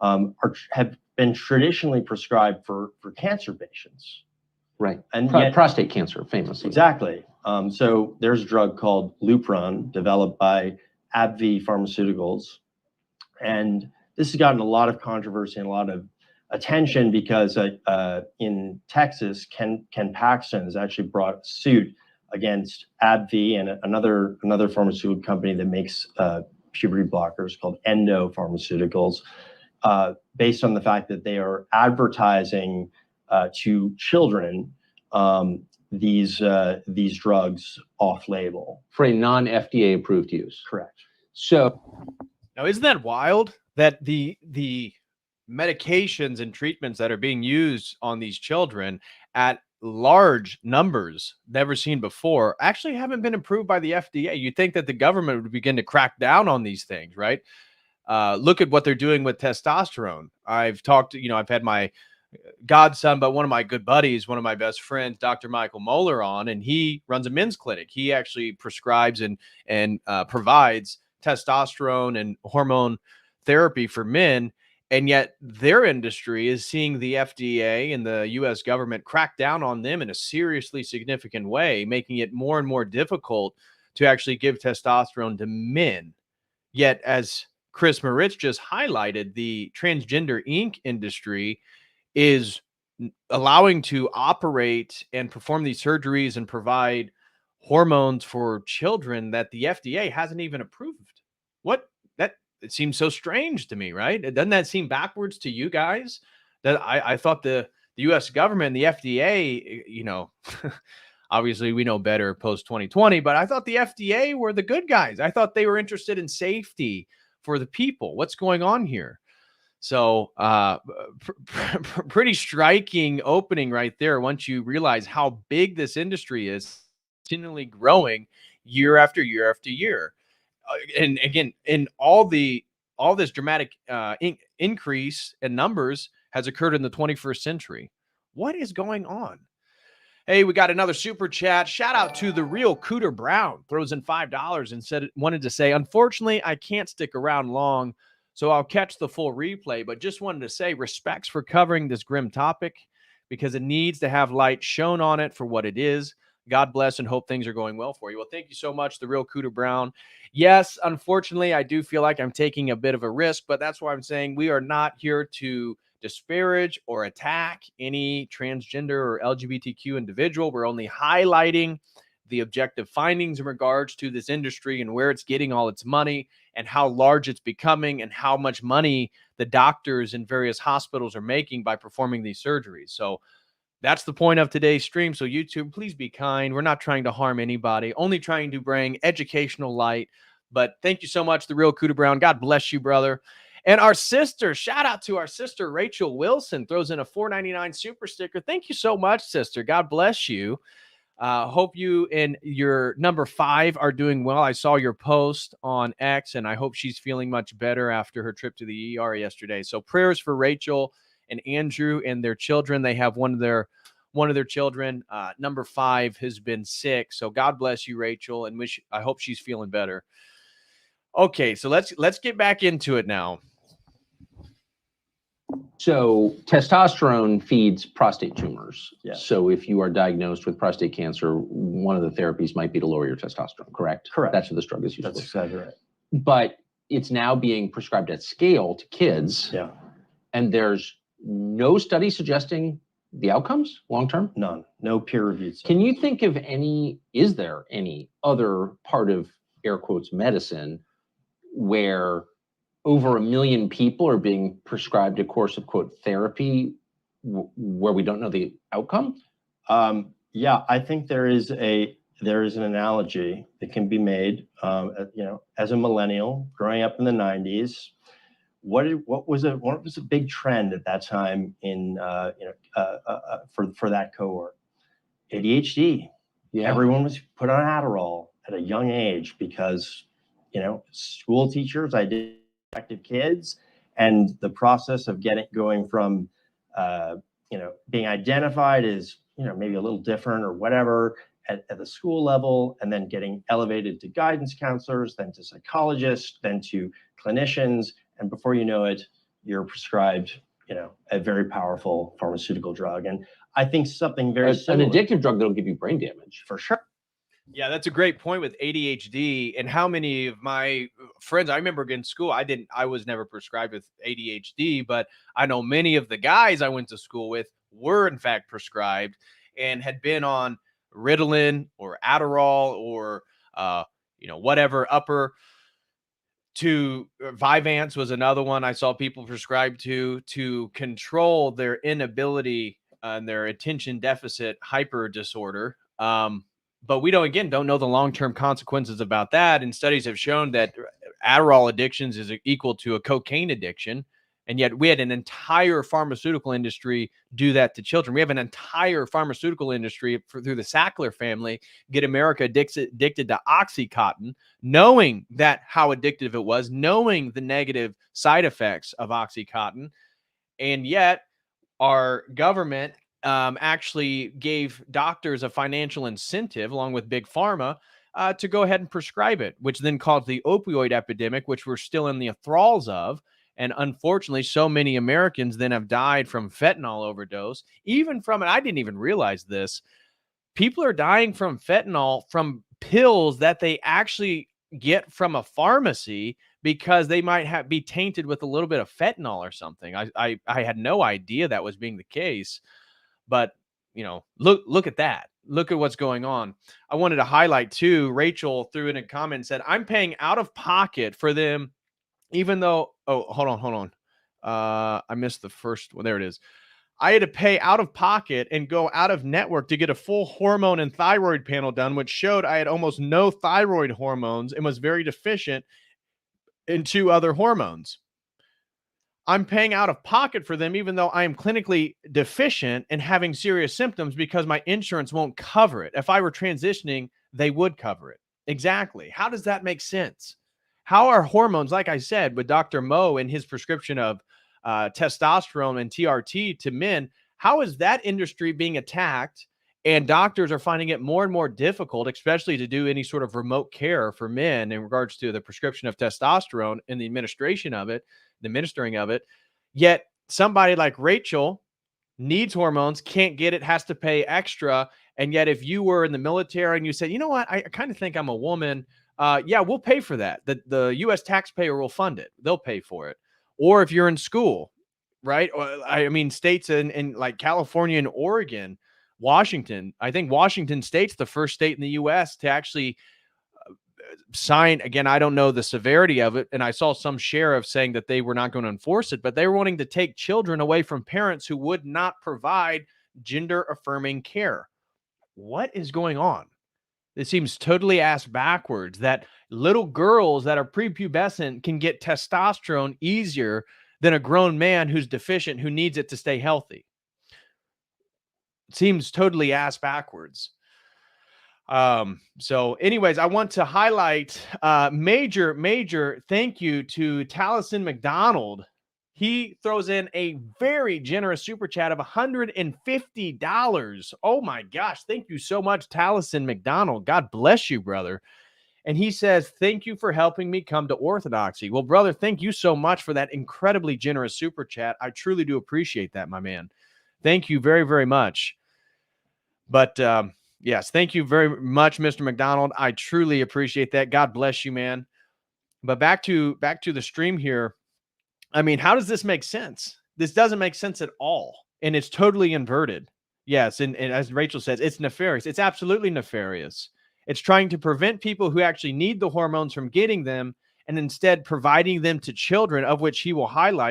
have been traditionally prescribed for cancer patients. Right. And prostate cancer, famously. Exactly. So there's a drug called Lupron developed by AbbVie Pharmaceuticals. And this has gotten a lot of controversy and a lot of attention because in Texas, Ken Paxton has actually brought suit against AbbVie and another pharmaceutical company that makes puberty blockers called Endo Pharmaceuticals, based on the fact that they are advertising to children these drugs off-label For a non-FDA approved use. Correct. So now, isn't that wild that the medications and treatments that are being used on these children at large numbers never seen before actually haven't been approved by the FDA? You'd think that the government would begin to crack down on these things, right? Look at what they're doing with testosterone. I've had my godson, but one of my good buddies, one of my best friends, Dr. Michael Moeller, on, and he runs a men's clinic. He actually prescribes and provides testosterone and hormone therapy for men. And yet their industry is seeing the FDA and the US government crack down on them in a seriously significant way, making it more and more difficult to actually give testosterone to men. Yet, as Chris Moritz just highlighted, the transgender ink industry is allowing to operate and perform these surgeries and provide hormones for children that the FDA hasn't even approved. It seems so strange to me, right? Doesn't that seem backwards to you guys? That I thought the US government, the FDA, obviously we know better post 2020, but I thought the FDA were the good guys. I thought they were interested in safety for the people. What's going on here? So pretty striking opening right there once you realize how big this industry is, continually growing year after year after year. And again, in all this dramatic increase in numbers has occurred in the 21st century. What is going on? Hey, we got another super chat. Shout out to the real Cooter Brown. Throws in $5 and wanted to say, unfortunately, I can't stick around long, so I'll catch the full replay, but just wanted to say respects for covering this grim topic because it needs to have light shown on it for what it is. God bless and hope things are going well for you. Well, thank you so much, the real Cooter Brown. Yes, unfortunately, I do feel like I'm taking a bit of a risk, but that's why I'm saying we are not here to disparage or attack any transgender or LGBTQ individual. We're only highlighting the objective findings in regards to this industry and where it's getting all its money and how large it's becoming and how much money the doctors in various hospitals are making by performing these surgeries. So that's the point of today's stream. So YouTube, please be kind. We're not trying to harm anybody, only trying to bring educational light. But thank you so much, the real Cooter Brown. God bless you, brother. And our sister, shout out to our sister, Rachel Wilson, throws in a $4.99 super sticker. Thank you so much, sister. God bless you. Hope you and your number 5 are doing well. I saw your post on X, and I hope she's feeling much better after her trip to the ER yesterday. So prayers for Rachel and Andrew and their children. They have one of their children, number 5, has been sick. So God bless you, Rachel, and I hope she's feeling better. Okay, so let's get back into it now. So testosterone feeds prostate tumors. Yeah. So if you are diagnosed with prostate cancer, one of the therapies might be to lower your testosterone, correct? Correct. That's what this drug is used That's for. exactly right. But it's now being prescribed at scale to kids. Yeah. And there's no study suggesting the outcomes long-term? None. No peer-reviewed studies. Can you think of is there any other part of air quotes medicine where over 1 million people are being prescribed a course of quote therapy where we don't know the outcome? Yeah, I think there is an analogy that can be made. As a millennial growing up in the 90s, what was a big trend at that time in for that cohort? ADHD. Yeah. Everyone was put on Adderall at a young age because school teachers identified active kids, and the process of going from being identified as maybe a little different or whatever at the school level, and then getting elevated to guidance counselors, then to psychologists, then to clinicians, and before you know it, you're prescribed a very powerful pharmaceutical drug. And I think something very similar, an addictive drug that'll give you brain damage. for sure. Yeah, that's a great point with ADHD and how many of my friends, I remember in school, I was never prescribed with ADHD, but I know many of the guys I went to school with were in fact prescribed and had been on Ritalin or Adderall or, whatever upper to Vyvanse was another one I saw people prescribed to control their inability and their attention deficit hyper disorder. But we don't know the long-term consequences about that. And studies have shown that Adderall addictions is equal to a cocaine addiction. And yet we had an entire pharmaceutical industry do that to children. We have an entire pharmaceutical industry through the Sackler family, get America addicted to Oxycontin, knowing that how addictive it was, knowing the negative side effects of Oxycontin. And yet our government actually gave doctors a financial incentive, along with Big Pharma, to go ahead and prescribe it, which then caused the opioid epidemic, which we're still in the thralls of. And unfortunately, so many Americans then have died from fentanyl overdose, even from, and I didn't even realize this, people are dying from fentanyl from pills that they actually get from a pharmacy because they might be tainted with a little bit of fentanyl or something. I had no idea that was being the case. But, look at that. Look at what's going on. I wanted to highlight, too, Rachel threw in a comment and said, I'm paying out of pocket for them, even though, hold on. I missed the first one. There it is. I had to pay out of pocket and go out of network to get a full hormone and thyroid panel done, which showed I had almost no thyroid hormones and was very deficient in 2 other hormones. I'm paying out of pocket for them, even though I am clinically deficient and having serious symptoms because my insurance won't cover it. If I were transitioning, they would cover it. Exactly. How does that make sense? How are hormones, like I said, with Dr. Mo and his prescription of testosterone and TRT to men, how is that industry being attacked? And doctors are finding it more and more difficult, especially to do any sort of remote care for men in regards to the prescription of testosterone and the administering of it. Yet somebody like Rachel needs hormones, can't get it, has to pay extra. And yet if you were in the military and you said, you know what, I kind of think I'm a woman, yeah, we'll pay for that. The U.S. taxpayer will fund it. They'll pay for it. Or if you're in school, right? I mean, states in like California and Oregon, Washington, I think Washington State's the first state in the U.S. to actually sign. Again, I don't know the severity of it. And I saw some sheriff saying that they were not going to enforce it, but they were wanting to take children away from parents who would not provide gender affirming care. What is going on? It seems totally ass backwards that little girls that are prepubescent can get testosterone easier than a grown man who's deficient, who needs it to stay healthy. It seems totally ass backwards. So anyways, I want to highlight major thank you to Taliesin McDonald. He throws in a very generous super chat of $150. Oh my gosh. Thank you so much, Taliesin McDonald. God bless you, brother. And he says, thank you for helping me come to orthodoxy. Well, brother, thank you so much for that incredibly generous super chat. I truly do appreciate that, my man. Thank you very, very much. But yes, thank you very much, Mr. McDonald. I truly appreciate that. God bless you, man. But back to the stream here. I mean, how does this make sense? This doesn't make sense at all. And it's totally inverted. Yes, and as Rachel says, it's nefarious. It's absolutely nefarious. It's trying to prevent people who actually need the hormones from getting them, and instead providing them to children, of which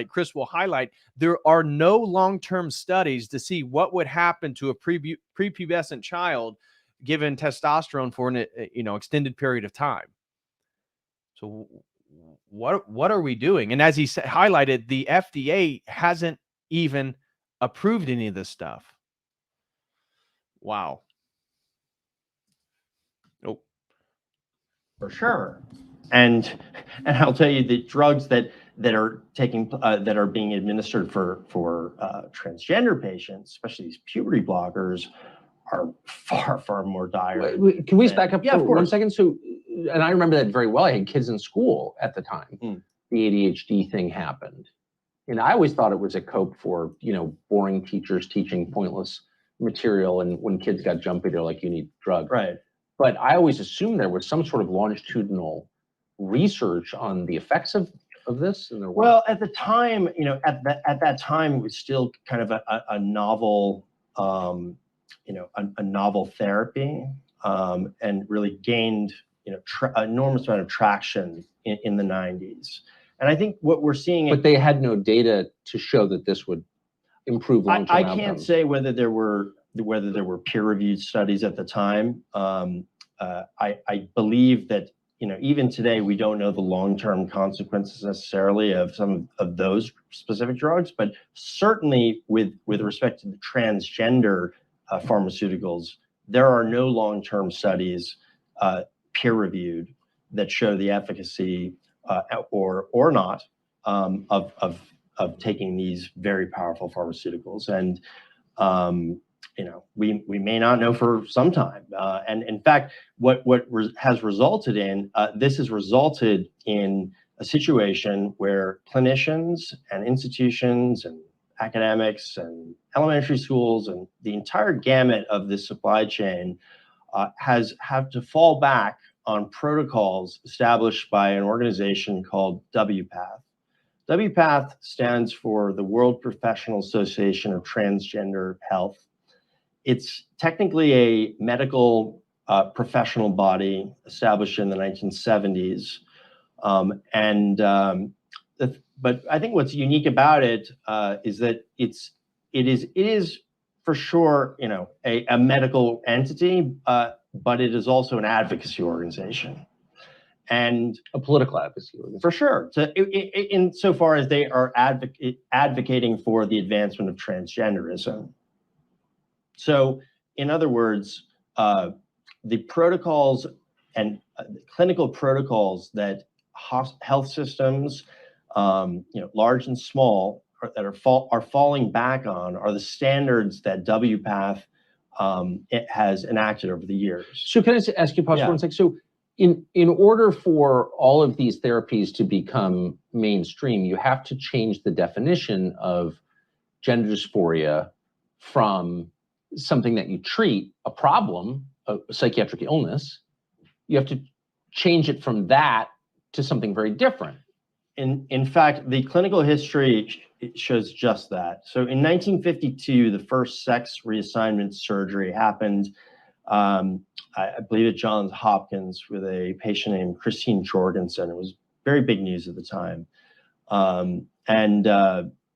Chris will highlight, there are no long-term studies to see what would happen to a prepubescent child given testosterone for an extended period of time. So what are we doing? And as he highlighted, the FDA hasn't even approved any of this stuff. Wow. Nope. For sure. And I'll tell you, the drugs that are being administered for transgender patients, especially these puberty blockers, are far more dire. Can we back up for 1 second? So, and I remember that very well. I had kids in school at the time. The ADHD thing happened, and I always thought it was a cope for boring teachers teaching pointless material. And when kids got jumpy, they're like, "You need drugs." Right. But I always assumed there was some sort of longitudinal research on the effects of this. And well, at the time, at that time, it was still kind of a novel, a novel therapy, and really gained, enormous amount of traction in the 90s. And I think what we're seeing, but they had no data to show that this would improve long-term I outcomes. can't say whether there were peer-reviewed studies at the time. I believe that even today we don't know the long-term consequences necessarily of some of those specific drugs, but certainly with respect to the transgender pharmaceuticals, there are no long-term studies peer-reviewed that show the efficacy or not of taking these very powerful pharmaceuticals. And we may not know for some time. And in fact, what has resulted in this has resulted in a situation where clinicians and institutions and academics and elementary schools and the entire gamut of this supply chain have to fall back on protocols established by an organization called WPATH. WPATH stands for the World Professional Association of Transgender Health. It's technically a medical professional body established in the 1970s. But I think what's unique about it is that it is for sure, a medical entity, but it is also an advocacy organization. And a political advocacy organization. For sure. So insofar as they are advocating for the advancement of transgenderism. So, in other words, the protocols and clinical protocols that health systems, large and small, are falling back on are the standards that WPATH it has enacted over the years. So, can I ask you, pause for 1 second? So, in order for all of these therapies to become mainstream, you have to change the definition of gender dysphoria from something that you treat, a problem, a psychiatric illness. You have to change it from that to something very different. In fact, the clinical history shows just that. So in 1952, the first sex reassignment surgery happened, I believe at Johns Hopkins, with a patient named Christine Jorgensen. It was very big news at the time.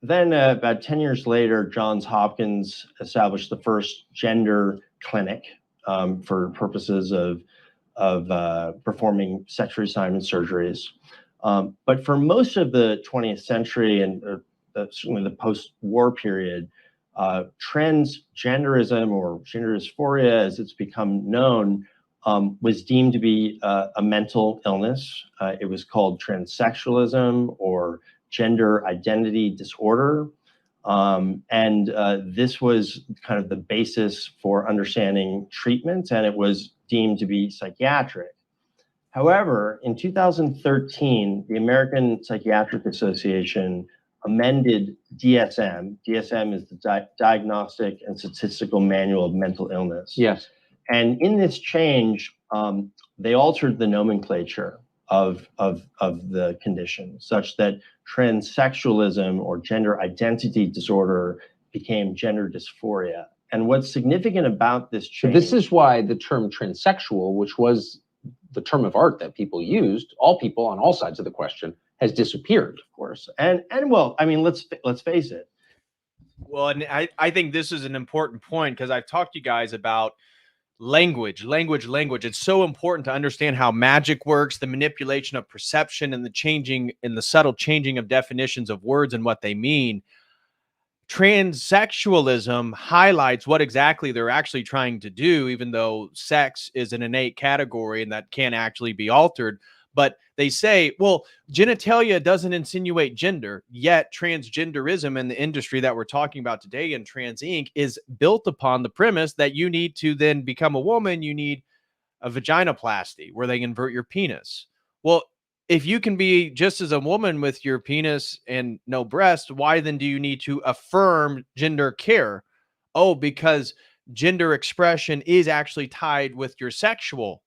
Then about 10 years later, Johns Hopkins established the first gender clinic for purposes of performing sex reassignment surgeries. But for most of the 20th century and certainly the post-war period, transgenderism, or gender dysphoria as it's become known, was deemed to be a mental illness. It was called transsexualism or gender identity disorder. This was kind of the basis for understanding treatment, and it was deemed to be psychiatric. However, in 2013, the American Psychiatric Association amended DSM. DSM is the Diagnostic and Statistical Manual of Mental Illness. Yes. And in this change, they altered the nomenclature of the condition such that transsexualism or gender identity disorder became gender dysphoria. And what's significant about this change— So this is why the term transsexual, which was the term of art that people used, all people on all sides of the question, has disappeared. of course, and well, I mean, let's face it. Well, and I think this is an important point because I've talked to you guys about language. It's so important to understand how magic works, the manipulation of perception, and the subtle changing of definitions of words and what they mean. Transsexualism highlights what exactly they're actually trying to do, even though sex is an innate category and that can't actually be altered. But they say, well, genitalia doesn't insinuate gender, yet transgenderism in the industry that we're talking about today in Trans Inc. is built upon the premise that you need to then become a woman, you need a vaginoplasty where they invert your penis. Well, if you can be just as a woman with your penis and no breast, why then do you need to affirm gender care? Oh, because gender expression is actually tied with your sexual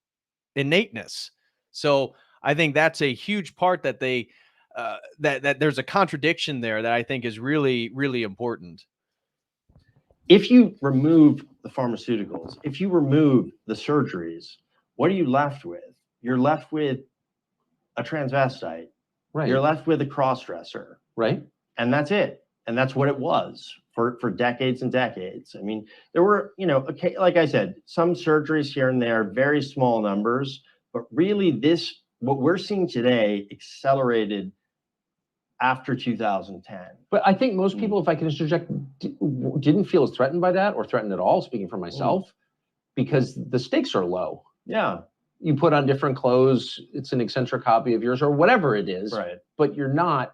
innateness. So I think that's a huge part that they that there's a contradiction there that I think is really, really important. If you remove the pharmaceuticals, if you remove the surgeries, what are you left with? You're left with a transvestite. Right. You're left with a cross-dresser. Right. And that's it. And that's what it was for decades and decades. I mean, there were, okay, like I said, some surgeries here and there, very small numbers, but really what we're seeing today accelerated after 2010. But I think most people, if I can interject, didn't feel as threatened by that or threatened at all, speaking for myself, because the stakes are low. Yeah. You put on different clothes, it's an eccentric copy of yours or whatever it is, Right. But you're not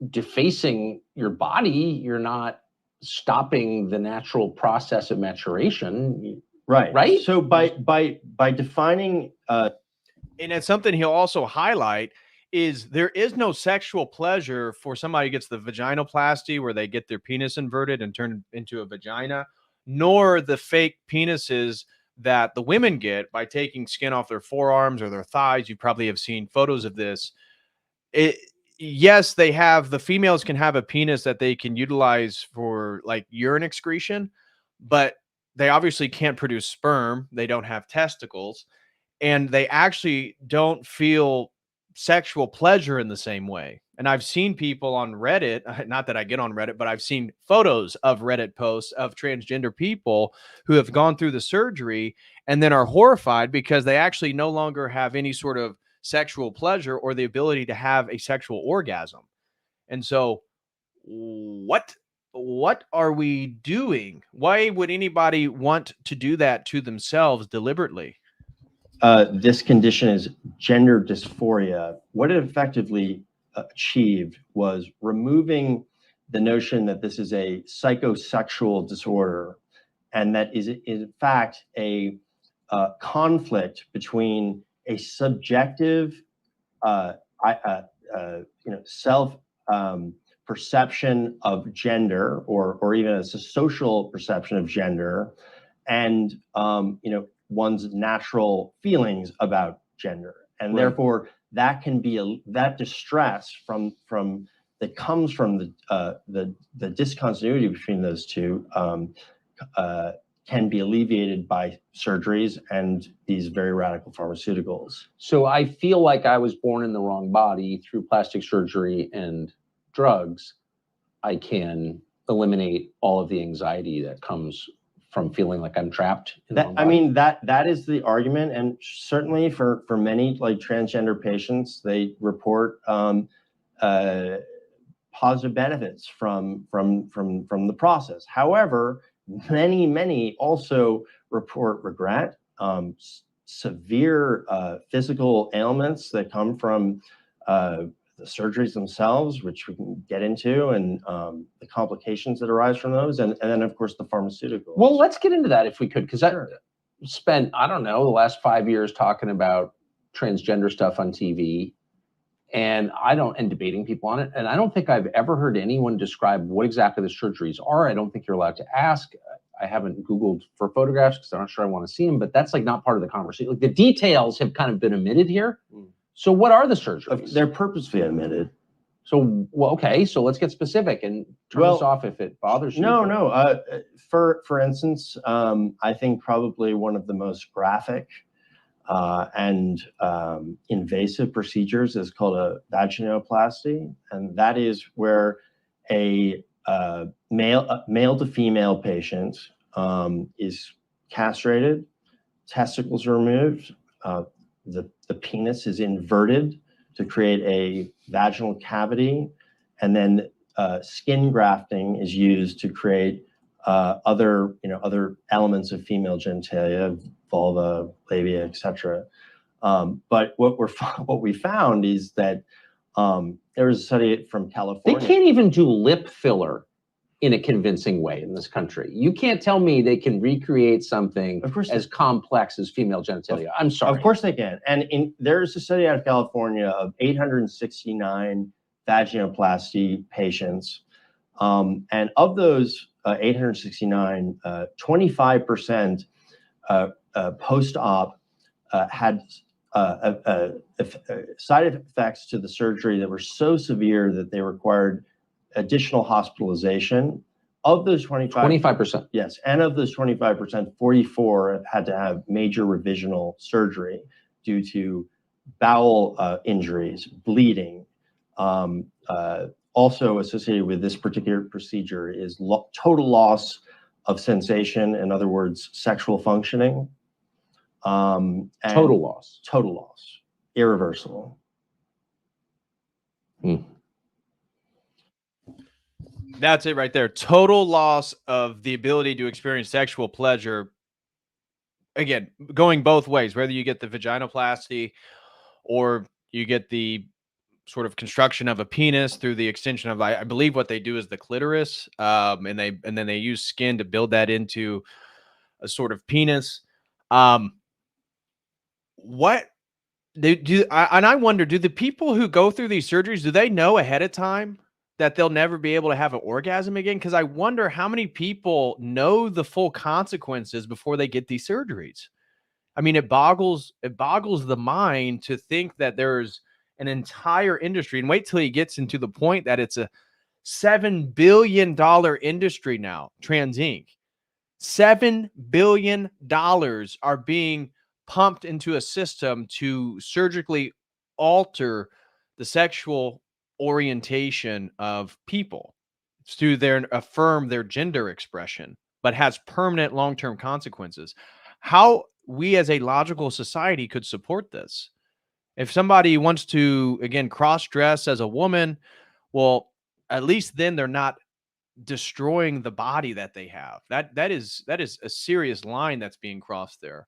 defacing your body. You're not stopping the natural process of maturation. Right. Right. So by defining, and it's something he'll also highlight is there is no sexual pleasure for somebody who gets the vaginoplasty where they get their penis inverted and turned into a vagina, nor the fake penises that the women get by taking skin off their forearms or their thighs. You probably have seen photos of this. Yes, the females can have a penis that they can utilize for like urine excretion, but they obviously can't produce sperm. They don't have testicles, and they actually don't feel sexual pleasure in the same way. And I've seen people on Reddit, not that I get on Reddit, but I've seen photos of Reddit posts of transgender people who have gone through the surgery and then are horrified because they actually no longer have any sort of sexual pleasure or the ability to have a sexual orgasm. And so what are we doing? Why would anybody want to do that to themselves deliberately? this condition is gender dysphoria. What it effectively achieved was removing the notion that this is a psychosexual disorder, and that is in fact a conflict between a subjective, self perception of gender, or even a social perception of gender, and one's natural feelings about gender, and Right. therefore that can be that distress that comes from the discontinuity between those two can be alleviated by surgeries and these very radical pharmaceuticals. So I feel like I was born in the wrong body. Through plastic surgery and drugs, I can eliminate all of the anxiety that comes from feeling like I'm trapped in the wrong body. I mean, that is the argument, and certainly for many like transgender patients, they report positive benefits from the process. However, many also report regret, severe physical ailments that come from the surgeries themselves, which we can get into, and the complications that arise from those, and then of course the pharmaceuticals. Well, let's get into that if we could, because I spent, I don't know, the last 5 years talking about transgender stuff on TV, and debating people on it. And I don't think I've ever heard anyone describe what exactly the surgeries are. I don't think you're allowed to ask. I haven't Googled for photographs because I'm not sure I want to see them, but that's like not part of the conversation. Like the details have kind of been omitted here. So what are the surgeries? They're purposely omitted. So, well, okay, so let's get specific and turn this off if it bothers you. No. For instance, I think probably one of the most graphic and invasive procedures is called a vaginoplasty, and that is where a male to female patient is castrated, testicles are removed, the penis is inverted to create a vaginal cavity, and then skin grafting is used to create other elements of female genitalia, vulva, labia, etc. But what we found is that there was a study from California. They can't even do lip filler in a convincing way in this country. You can't tell me they can recreate something as complex as female genitalia. I'm sorry. Of course they can. And there's a study out of California of 869 vaginoplasty patients. And of those 869, 25% post-op had side effects to the surgery that were so severe that they required additional hospitalization. Of those 25%, yes, and of those 25%, 44 had to have major revisional surgery due to bowel injuries, bleeding. Also associated with this particular procedure is total loss of sensation, in other words, sexual functioning. Total loss, irreversible. That's it right there. Total loss of the ability to experience sexual pleasure. Again, going both ways, whether you get the vaginoplasty or you get the sort of construction of a penis through the extension of, I believe what they do is the clitoris, and then they use skin to build that into a sort of penis. What they do, and I wonder, do the people who go through these surgeries, do they know ahead of time that they'll never be able to have an orgasm again? Because I wonder how many people know the full consequences before they get these surgeries. I mean, it boggles the mind to think that there's an entire industry, and wait till he gets into the point that it's a $7 billion industry now, Trans Inc. $7 billion are being pumped into a system to surgically alter the sexual orientation of people to affirm their gender expression, but has permanent long-term consequences. How we as a logical society could support this? If somebody wants to, again, cross-dress as a woman, well, at least then they're not destroying the body that they have. That is a serious line that's being crossed there.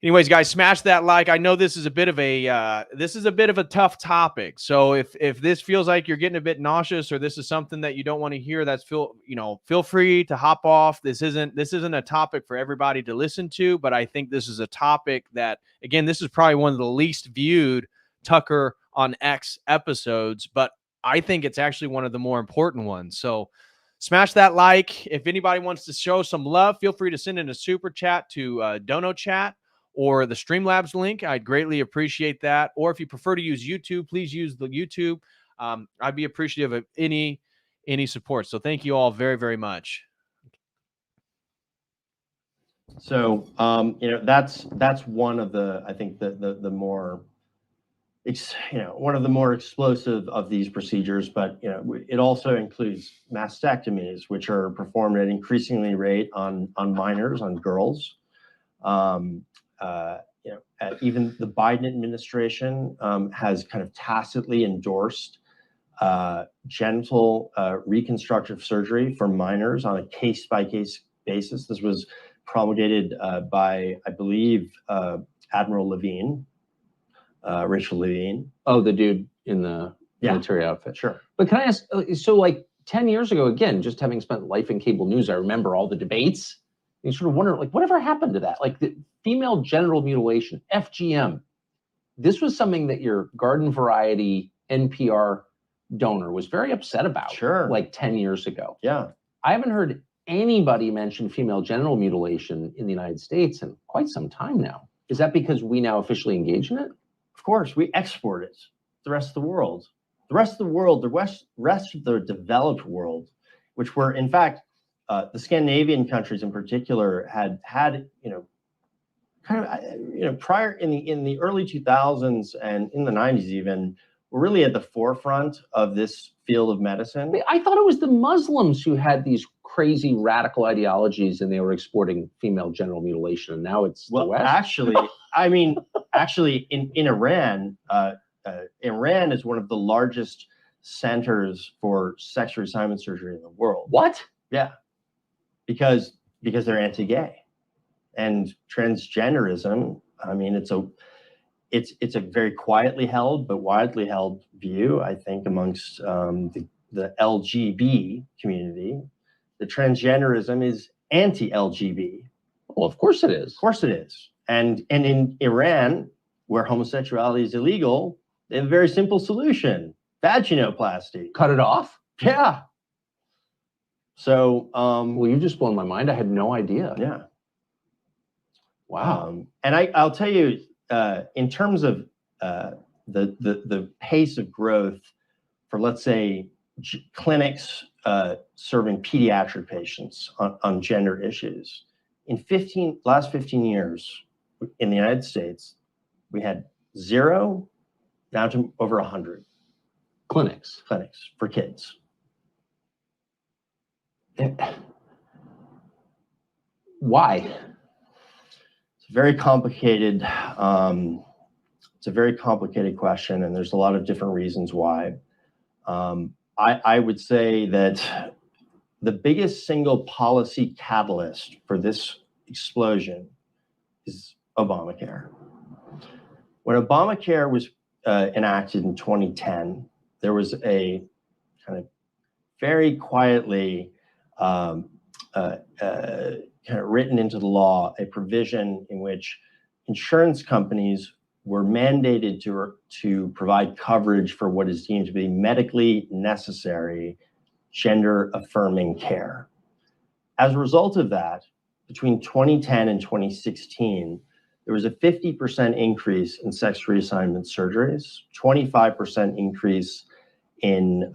Anyways, guys, smash that like. I know this is a bit of a tough topic. So if this feels like you're getting a bit nauseous, or this is something that you don't want to hear, feel free to hop off. This isn't a topic for everybody to listen to, but I think this is a topic that, again, this is probably one of the least viewed Tucker on X episodes, but I think it's actually one of the more important ones. So smash that like. If anybody wants to show some love, feel free to send in a super chat to Dono Chat or the Streamlabs link. I'd greatly appreciate that. Or if you prefer to use YouTube, please use the YouTube. I'd be appreciative of any support. So thank you all very, very much. So that's one of the, I think the more one of the more explosive of these procedures, but it also includes mastectomies, which are performed at an increasingly rate on minors, on girls. Even the Biden administration has kind of tacitly endorsed genital reconstructive surgery for minors on a case-by-case basis. This was promulgated by, I believe, Admiral Levine, Rachel Levine. Oh, the dude in the military outfit. Sure. But can I ask, so like 10 years ago, again, just having spent life in cable news, I remember all the debates. You sort of wonder, like, whatever happened to that? Like the female genital mutilation, FGM, this was something that your garden variety NPR donor was very upset about. Sure. Like 10 years ago. Yeah. I haven't heard anybody mention female genital mutilation in the United States in quite some time now. Is that because we now officially engage in it? Of course, we export it to the rest of the world. The rest of the world, rest of the developed world, which were, in fact, the Scandinavian countries in particular had, prior in the early 2000s and in the 90s even, were really at the forefront of this field of medicine. I thought it was the Muslims who had these crazy radical ideologies and they were exporting female genital mutilation, and now it's the West? Actually, in Iran, Iran is one of the largest centers for sex reassignment surgery in the world. What? Yeah, because they're anti-gay, and transgenderism. I mean, it's a very quietly held but widely held view, I think, amongst the LGB community. The transgenderism is anti-LGB. Well, of course it is. Of course it is. And in Iran, where homosexuality is illegal, they have a very simple solution: vaginoplasty. Cut it off? Yeah. So, well, you just blown my mind. I had no idea. Yeah. Wow. And I'll tell you, in terms of the pace of growth for, let's say, clinics serving pediatric patients on gender issues, in last 15 years in the United States, we had 0 down to over 100 clinics for kids. Why? It's very complicated. It's a very complicated question, and there's a lot of different reasons why. I would say that the biggest single policy catalyst for this explosion is Obamacare. When Obamacare was enacted in 2010, there was a kind of very quietly kind of written into the law a provision in which insurance companies were mandated to provide coverage for what is deemed to be medically necessary gender-affirming care. As a result of that, between 2010 and 2016, there was a 50% increase in sex reassignment surgeries, 25% increase in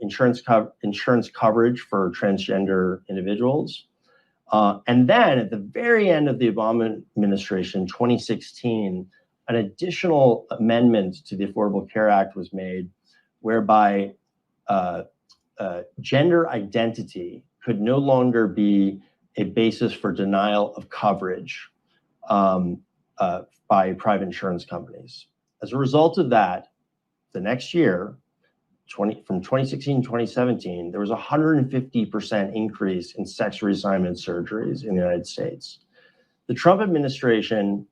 insurance coverage for transgender individuals. And then at the very end of the Obama administration, 2016, an additional amendment to the Affordable Care Act was made, whereby gender identity could no longer be a basis for denial of coverage by private insurance companies. As a result of that, the next year, from 2016 to 2017, there was a 150% increase in sex reassignment surgeries in the United States. The Trump administration,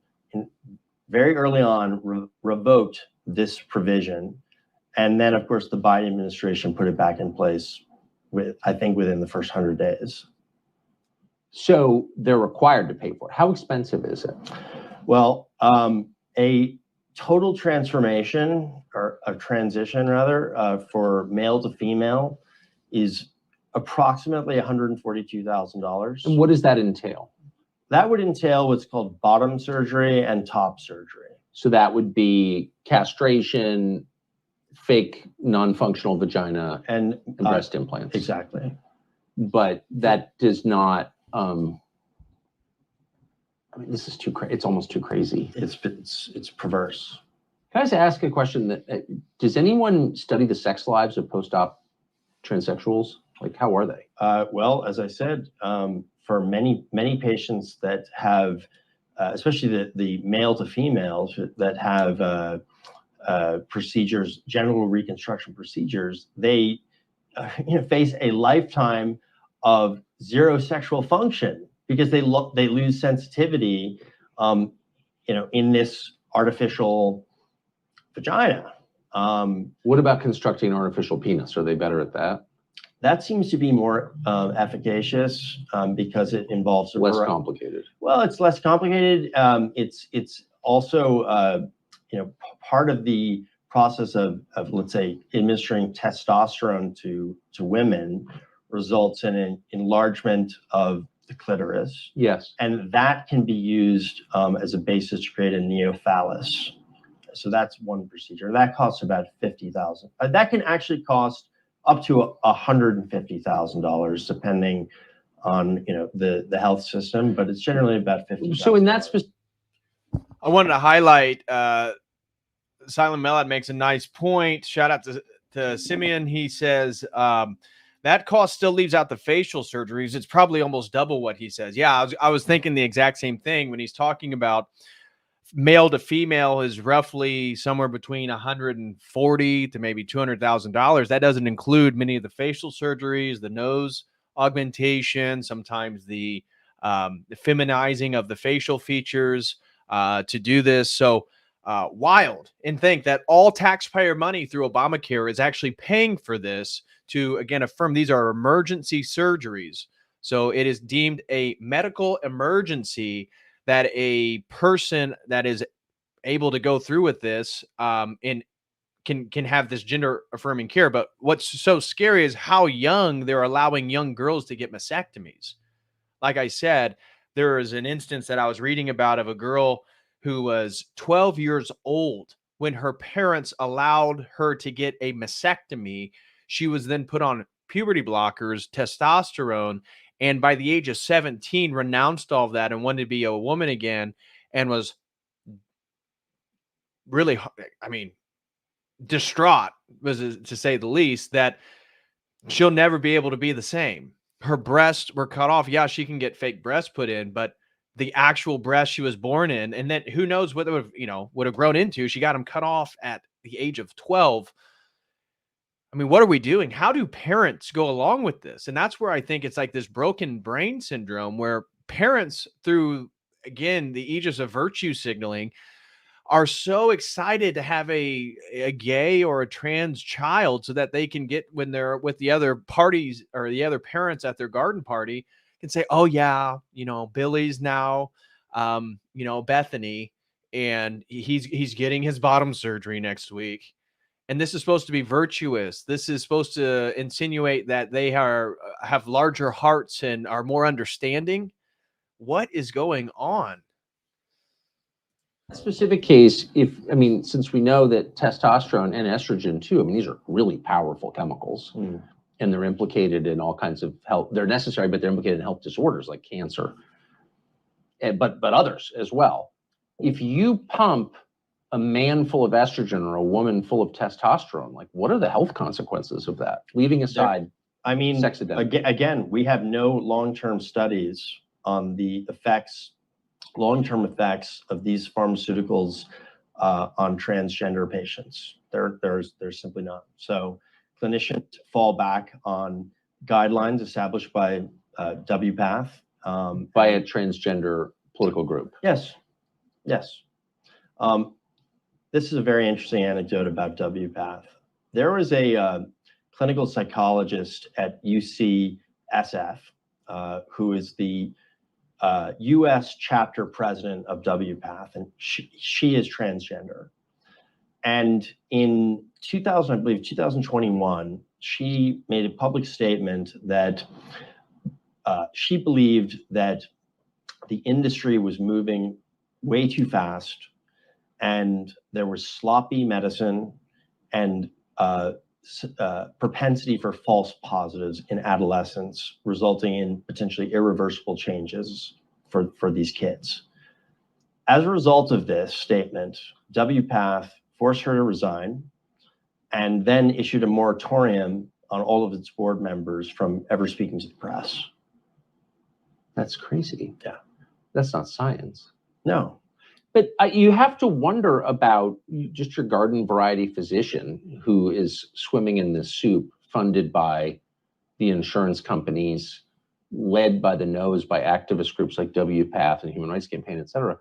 very early on, revoked this provision. And then, of course, the Biden administration put it back in place, I think, within the first 100 days. So they're required to pay for it. How expensive is it? Well, a total transformation, or a transition rather, for male to female is approximately $142,000. And what does that entail? That would entail what's called bottom surgery and top surgery. So that would be castration, fake non-functional vagina, and breast implants. Exactly. But that does not, I mean, this is too crazy. It's almost too crazy. It's perverse. Can I just ask a question? That does anyone study the sex lives of post-op transsexuals? Like, how are they? Well, as I said, for many patients that have, especially the male to females that have procedures, genital reconstruction procedures, they face a lifetime of zero sexual function because they lose sensitivity, in this artificial vagina. What about constructing an artificial penis? Are they better at that? That seems to be more efficacious because it involves less complicated. Well, it's less complicated. It's also, part of the process of let's say administering testosterone to women results in an enlargement of the clitoris. Yes. And that can be used as a basis to create a neophallus. So that's one procedure. That costs about $50,000. That can actually cost up to $150,000, depending on the health system, but it's generally about $50,000. So in that I wanted to highlight Silent Melad makes a nice point. Shout out to Simeon. He says that cost still leaves out the facial surgeries. It's probably almost double what he says. Yeah, I was thinking the exact same thing when he's talking about male to female is roughly somewhere between $140,000 to maybe $200,000. That doesn't include many of the facial surgeries, the nose augmentation, sometimes the feminizing of the facial features to do this. So wild. And think that all taxpayer money through Obamacare is actually paying for this to, again, affirm these are emergency surgeries. So it is deemed a medical emergency that a person that is able to go through with this and can have this gender affirming care. But what's so scary is how young they're allowing young girls to get mastectomies. Like I said, there is an instance that I was reading about of a girl who was 12 years old when her parents allowed her to get a mastectomy. She was then put on puberty blockers, testosterone, and by the age of 17 renounced all of that and wanted to be a woman again, and was really, distraught, was to say the least, that she'll never be able to be the same. Her breasts were cut off. Yeah, she can get fake breasts put in, but the actual breast she was born in, and then who knows what would have grown into. She got them cut off at the age of 12. I mean, what are we doing? How do parents go along with this? And that's where I think it's like this broken brain syndrome where parents, through, again, the aegis of virtue signaling, are so excited to have a gay or a trans child so that they can get, when they're with the other parties or the other parents at their garden party, can say, oh yeah, Billy's now, Bethany, and he's getting his bottom surgery next week. And this is supposed to be virtuous. This is supposed to insinuate that they have larger hearts and are more understanding. What is going on? Specific case, since we know that testosterone and estrogen too, these are really powerful chemicals, and they're implicated in all kinds of health. They're necessary, but they're implicated in health disorders like cancer, but others as well. If you pump a man full of estrogen or a woman full of testosterone, like, what are the health consequences of that? Leaving aside, sex identity. Again, we have no long-term studies on the long-term effects of these pharmaceuticals on transgender patients. There's simply not. So clinicians fall back on guidelines established by WPATH. By a transgender political group. Yes. This is a very interesting anecdote about WPATH. There was a clinical psychologist at UCSF who is the U.S. chapter president of WPATH, and she is transgender. And in 2021, she made a public statement that she believed that the industry was moving way too fast, and there was sloppy medicine and propensity for false positives in adolescence, resulting in potentially irreversible changes for these kids. As a result of this statement, WPATH forced her to resign and then issued a moratorium on all of its board members from ever speaking to the press. That's crazy. Yeah. That's not science. No. But you have to wonder about just your garden variety physician who is swimming in this soup funded by the insurance companies, led by the nose by activist groups like WPATH and Human Rights Campaign, et cetera.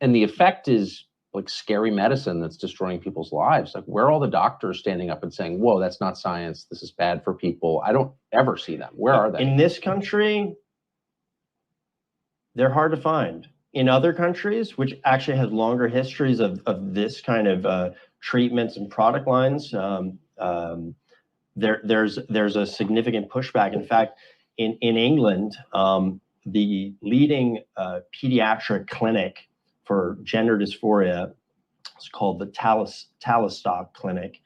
And the effect is like scary medicine that's destroying people's lives. Like, where are all the doctors standing up and saying, whoa, that's not science, this is bad for people? I don't ever see them. Where are they? In this country, they're hard to find. in other countries, which actually have longer histories of this kind of treatments and product lines, there's a significant pushback. In fact, in England, the leading pediatric clinic for gender dysphoria, it's called the Tavistock Clinic,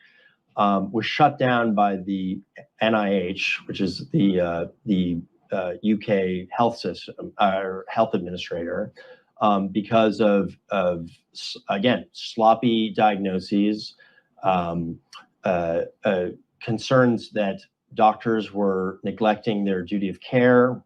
was shut down by the NIH, which is the UK health system or health administrator, because of again, sloppy diagnoses, concerns that doctors were neglecting their duty of care,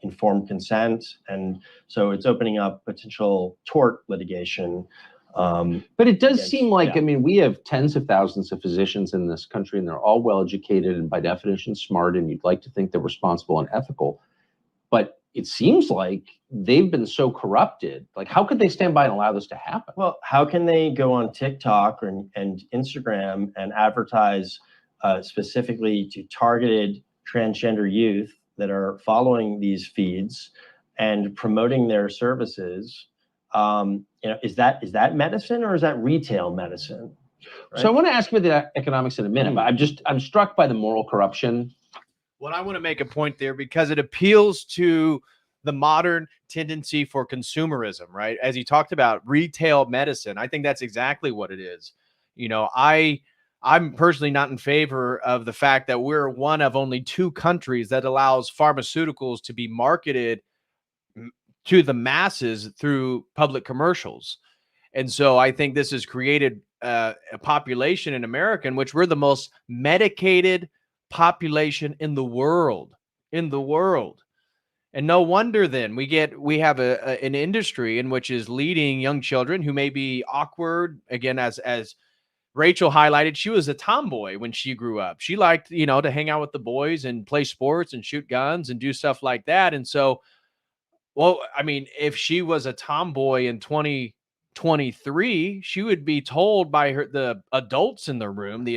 informed consent, and so it's opening up potential tort litigation. But it does seem like, yeah. I mean, we have tens of thousands of physicians in this country, and they're all well-educated and by definition smart, and you'd like to think they're responsible and ethical. But it seems like they've been so corrupted. Like, how could they stand by and allow this to happen? Well, how can they go on TikTok and Instagram and advertise specifically to targeted transgender youth that are following these feeds and promoting their services? Is that medicine or is that retail medicine? Right? So I want to ask you about the economics in a minute, but I'm struck by the moral corruption. Well, I want to make a point there because it appeals to the modern tendency for consumerism, right? As you talked about retail medicine, I think that's exactly what it is. You know, I'm personally not in favor of the fact that we're one of only 2 countries that allows pharmaceuticals to be marketed to the masses through public commercials. And so I think this has created a population in America in which we're the most medicated population in the world. And no wonder then we have an industry in which is leading young children who may be awkward. Again, as Rachel highlighted, she was a tomboy when she grew up. She liked, to hang out with the boys and play sports and shoot guns and do stuff like that. And so, well, I mean, if she was a tomboy in 2023, she would be told by the adults in the room,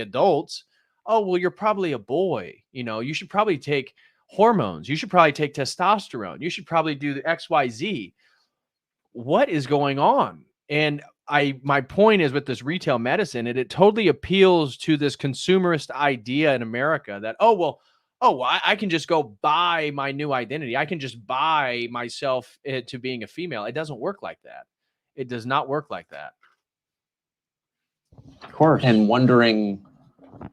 oh, well, you're probably a boy. You should probably take hormones. You should probably take testosterone. You should probably do the XYZ. What is going on? And my point is with this retail medicine, it totally appeals to this consumerist idea in America that, I can just go buy my new identity. I can just buy myself to being a female. It doesn't work like that. It does not work like that. Of course. And wondering, I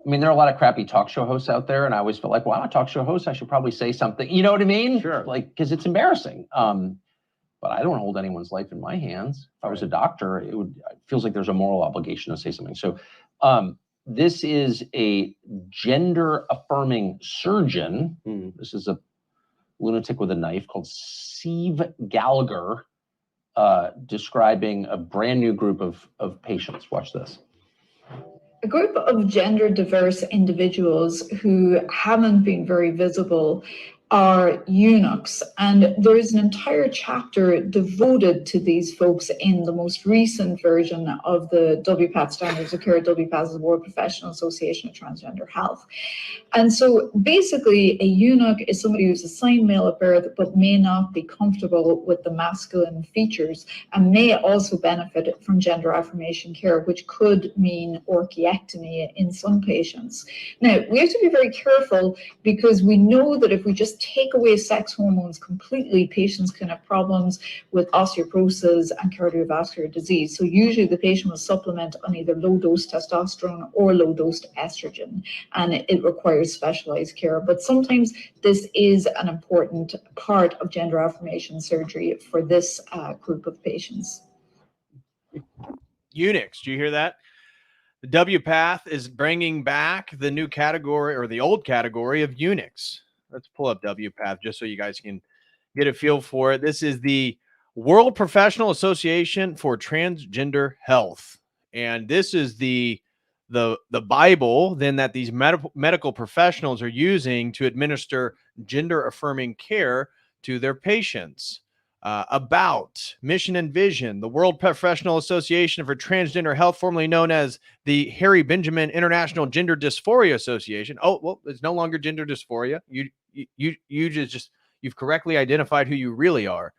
mean, there are a lot of crappy talk show hosts out there, and I always feel like, well, I'm a talk show host. I should probably say something. You know what I mean? Sure. Like, because it's embarrassing. But I don't hold anyone's life in my hands. If I was a doctor, it feels like there's a moral obligation to say something. So this is a gender-affirming surgeon. This is a lunatic with a knife called Steve Gallagher, describing a brand new group of patients. Watch this. A group of gender diverse individuals who haven't been very visible are eunuchs, and there is an entire chapter devoted to these folks in the most recent version of the WPATH Standards of Care. WPATH is the World Professional Association of Transgender Health. And so basically a eunuch is somebody who's assigned male at birth but may not be comfortable with the masculine features and may also benefit from gender affirmation care, which could mean orchiectomy in some patients. Now, we have to be very careful because we know that if we just take away sex hormones completely, patients can have problems with osteoporosis and cardiovascular disease. So usually the patient will supplement on either low-dose testosterone or low-dose estrogen, and it requires specialized care. But sometimes this is an important part of gender affirmation surgery for this group of patients. Eunuchs, do you hear that? The WPATH is bringing back the new category or the old category of eunuchs. Let's pull up WPATH just so you guys can get a feel for it. This is the World Professional Association for Transgender Health. And this is the Bible then that these medical professionals are using to administer gender affirming care to their patients. About mission and vision, the World Professional Association for Transgender Health, formerly known as the Harry Benjamin International Gender Dysphoria Association. Oh, well, it's no longer gender dysphoria. You've correctly identified who you really are.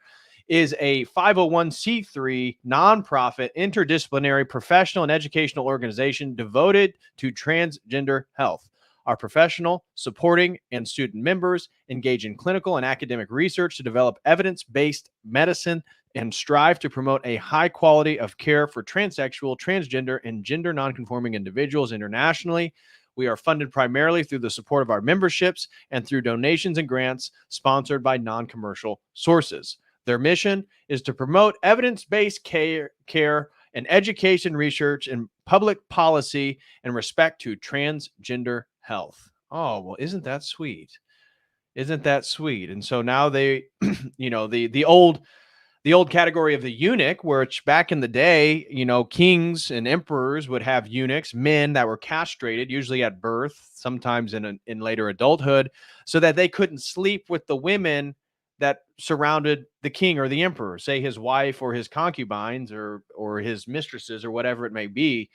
is a 501c3 nonprofit, interdisciplinary, professional, and educational organization devoted to transgender health. Our professional, supporting, and student members engage in clinical and academic research to develop evidence-based medicine and strive to promote a high quality of care for transsexual, transgender, and gender nonconforming individuals internationally. We are funded primarily through the support of our memberships and through donations and grants sponsored by non-commercial sources. Their mission is to promote evidence-based care and education, research, and public policy in respect to transgender health. Oh, well, isn't that sweet? Isn't that sweet? And so now they, the old category of the eunuch, which back in the day, kings and emperors would have eunuchs, men that were castrated, usually at birth, sometimes in later adulthood, so that they couldn't sleep with the women that surrounded the king or the emperor, say his wife or his concubines or his mistresses or whatever it may be.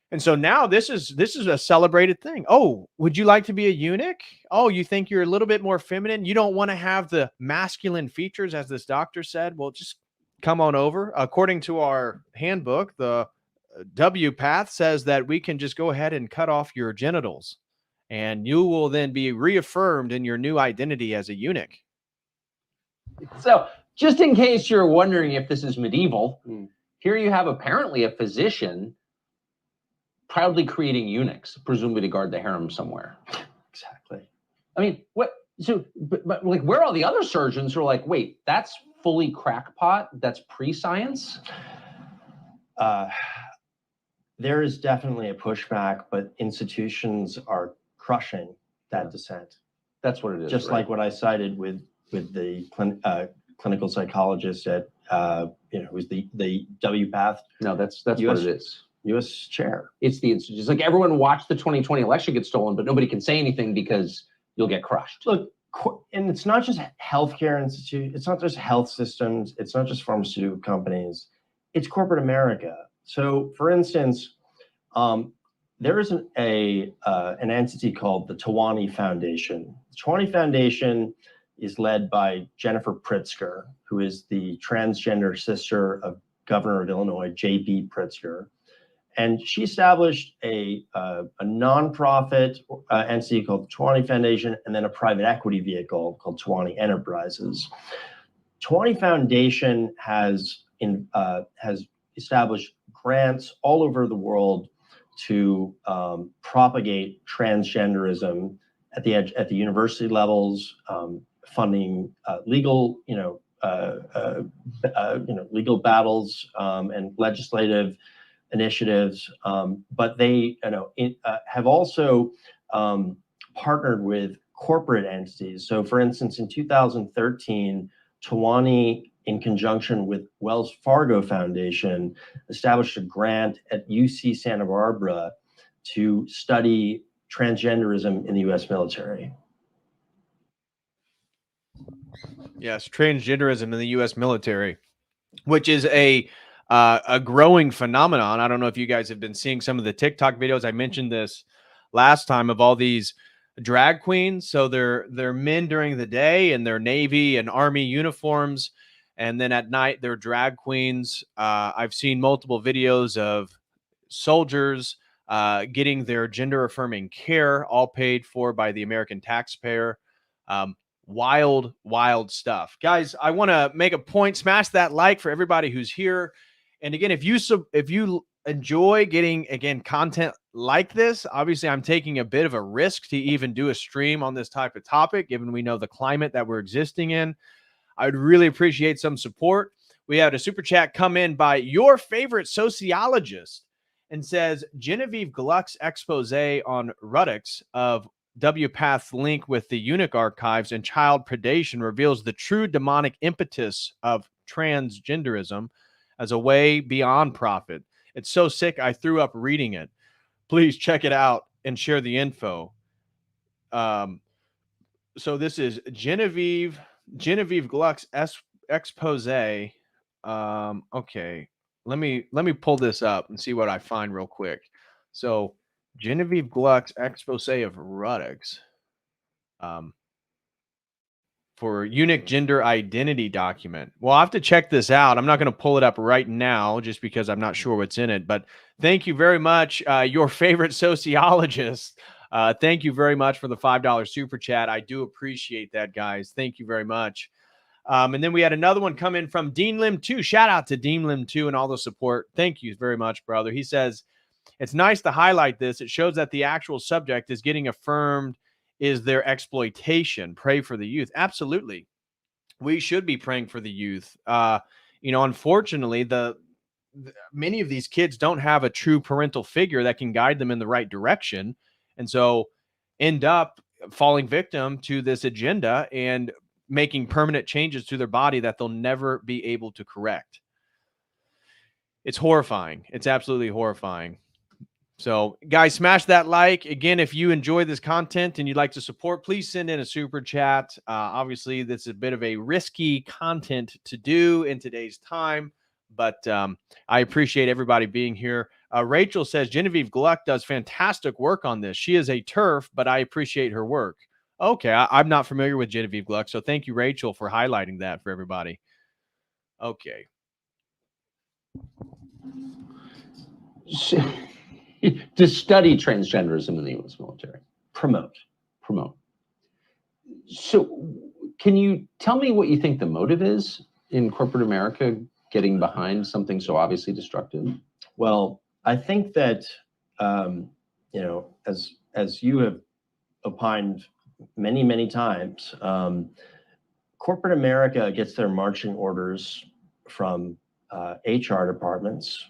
And so now this is a celebrated thing. Oh, would you like to be a eunuch? Oh, you think you're a little bit more feminine? You don't want to have the masculine features, as this doctor said? Well, just come on over. According to our handbook, the W path says that we can just go ahead and cut off your genitals, and you will then be reaffirmed in your new identity as a eunuch. So just in case you're wondering if this is medieval, here you have apparently a physician proudly creating eunuchs, presumably to guard the harem somewhere. Exactly. I mean, what? So, but like, where are all the other surgeons who are like, wait, that's fully crackpot? That's pre-science? There is definitely a pushback, but institutions are crushing that dissent. That's what it is. Just right? like what I cited with the clinical psychologist at who's the W path. No, that's US, what it is. U.S. chair. It's the institute. It's like everyone watched the 2020 election get stolen, but nobody can say anything because you'll get crushed. Look, and it's not just healthcare institute. It's not just health systems. It's not just pharmaceutical companies. It's corporate America. So, for instance, there is an entity called the Tawani Foundation. The Tawani Foundation is led by Jennifer Pritzker, who is the transgender sister of Governor of Illinois, J.B. Pritzker. And she established a nonprofit entity called the Tawani Foundation, and then a private equity vehicle called Tawani Enterprises. Tawani Foundation has established grants all over the world to propagate transgenderism at the university levels, funding legal legal battles and legislative initiatives, but they have also partnered with corporate entities. So, for instance, in 2013, Tawani, in conjunction with Wells Fargo Foundation, established a grant at UC Santa Barbara to study transgenderism in the U.S. military. Yes, transgenderism in the U.S. military, which is a growing phenomenon. I don't know if you guys have been seeing some of the TikTok videos. I mentioned this last time of all these drag queens. So they're men during the day in their Navy and Army uniforms, and then at night they're drag queens. I've seen multiple videos of soldiers getting their gender affirming care, all paid for by the American taxpayer. Wild stuff, guys. I want to make a point. Smash that like for everybody who's here. And again, if you enjoy getting content like this, obviously I'm taking a bit of a risk to even do a stream on this type of topic, given we know the climate that we're existing in. I would really appreciate some support. We had a super chat come in by your favorite sociologist and says Genevieve Gluck's expose on Rudix of WPath's link with the eunuch archives and child predation reveals the true demonic impetus of transgenderism as a way beyond profit. It's so sick, I threw up reading it. Please check it out and share the info. So this is Genevieve Gluck's expose. Okay, let me pull this up and see what I find real quick. So Genevieve Gluck's expose of Rudix. for unique gender identity document. Well, I have to check this out. I'm not going to pull it up right now just because I'm not sure what's in it. But thank you very much, your favorite sociologist. Thank you very much for the $5 super chat. I do appreciate that, guys. Thank you very much. And then we had another one come in from Dean Lim 2. Shout out to Dean Lim 2 and all the support. Thank you very much, brother. He says, it's nice to highlight this. It shows that the actual subject is getting affirmed is their exploitation. Pray for the youth. Absolutely. We should be praying for the youth. Unfortunately, many of these kids don't have a true parental figure that can guide them in the right direction. And so end up falling victim to this agenda and making permanent changes to their body that they'll never be able to correct. It's horrifying. It's absolutely horrifying. So, guys, smash that like. Again, if you enjoy this content and you'd like to support, please send in a super chat. Obviously, this is a bit of a risky content to do in today's time, but I appreciate everybody being here. Rachel says, Genevieve Gluck does fantastic work on this. She is a TERF, but I appreciate her work. Okay, I'm not familiar with Genevieve Gluck, so thank you, Rachel, for highlighting that for everybody. Okay. To study transgenderism in the U.S. military. Promote. So can you tell me what you think the motive is in corporate America getting behind something so obviously destructive? Well, I think that, as you have opined many, many times, corporate America gets their marching orders from HR departments.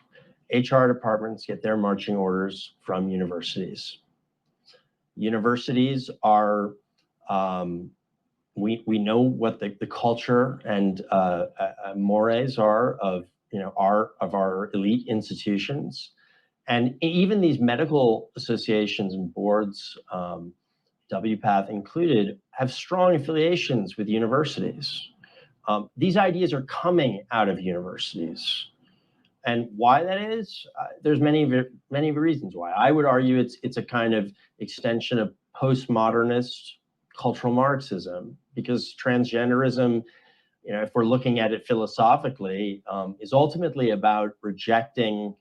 HR departments get their marching orders from universities. Universities are, we know what the culture and mores are of our elite institutions, and even these medical associations and boards, WPATH included, have strong affiliations with universities. These ideas are coming out of universities. And why that is, there's many reasons why. I would argue it's a kind of extension of postmodernist cultural Marxism, because transgenderism, if we're looking at it philosophically, is ultimately about rejecting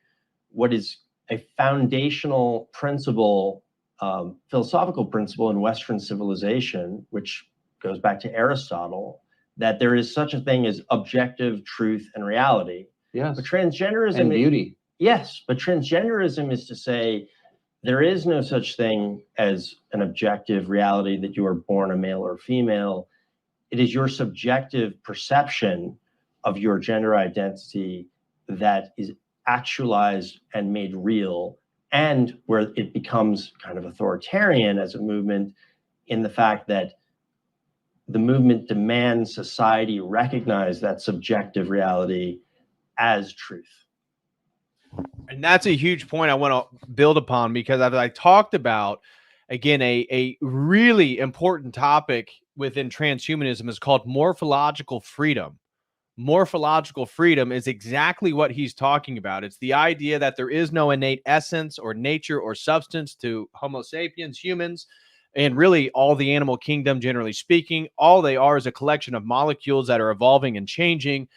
what is a foundational principle, philosophical principle in Western civilization, which goes back to Aristotle, that there is such a thing as objective truth and reality. Yes. But transgenderism and beauty. Yes, but transgenderism is to say there is no such thing as an objective reality that you are born a male or female. It is your subjective perception of your gender identity that is actualized and made real, and where it becomes kind of authoritarian as a movement in the fact that the movement demands society recognize that subjective reality as truth. And that's a huge point I want to build upon, because as I talked about, again, a really important topic within transhumanism is called morphological freedom. Morphological freedom is exactly what he's talking about. It's the idea that there is no innate essence or nature or substance to Homo sapiens, humans, and really all the animal kingdom, generally speaking. All they are is a collection of molecules that are evolving and changing.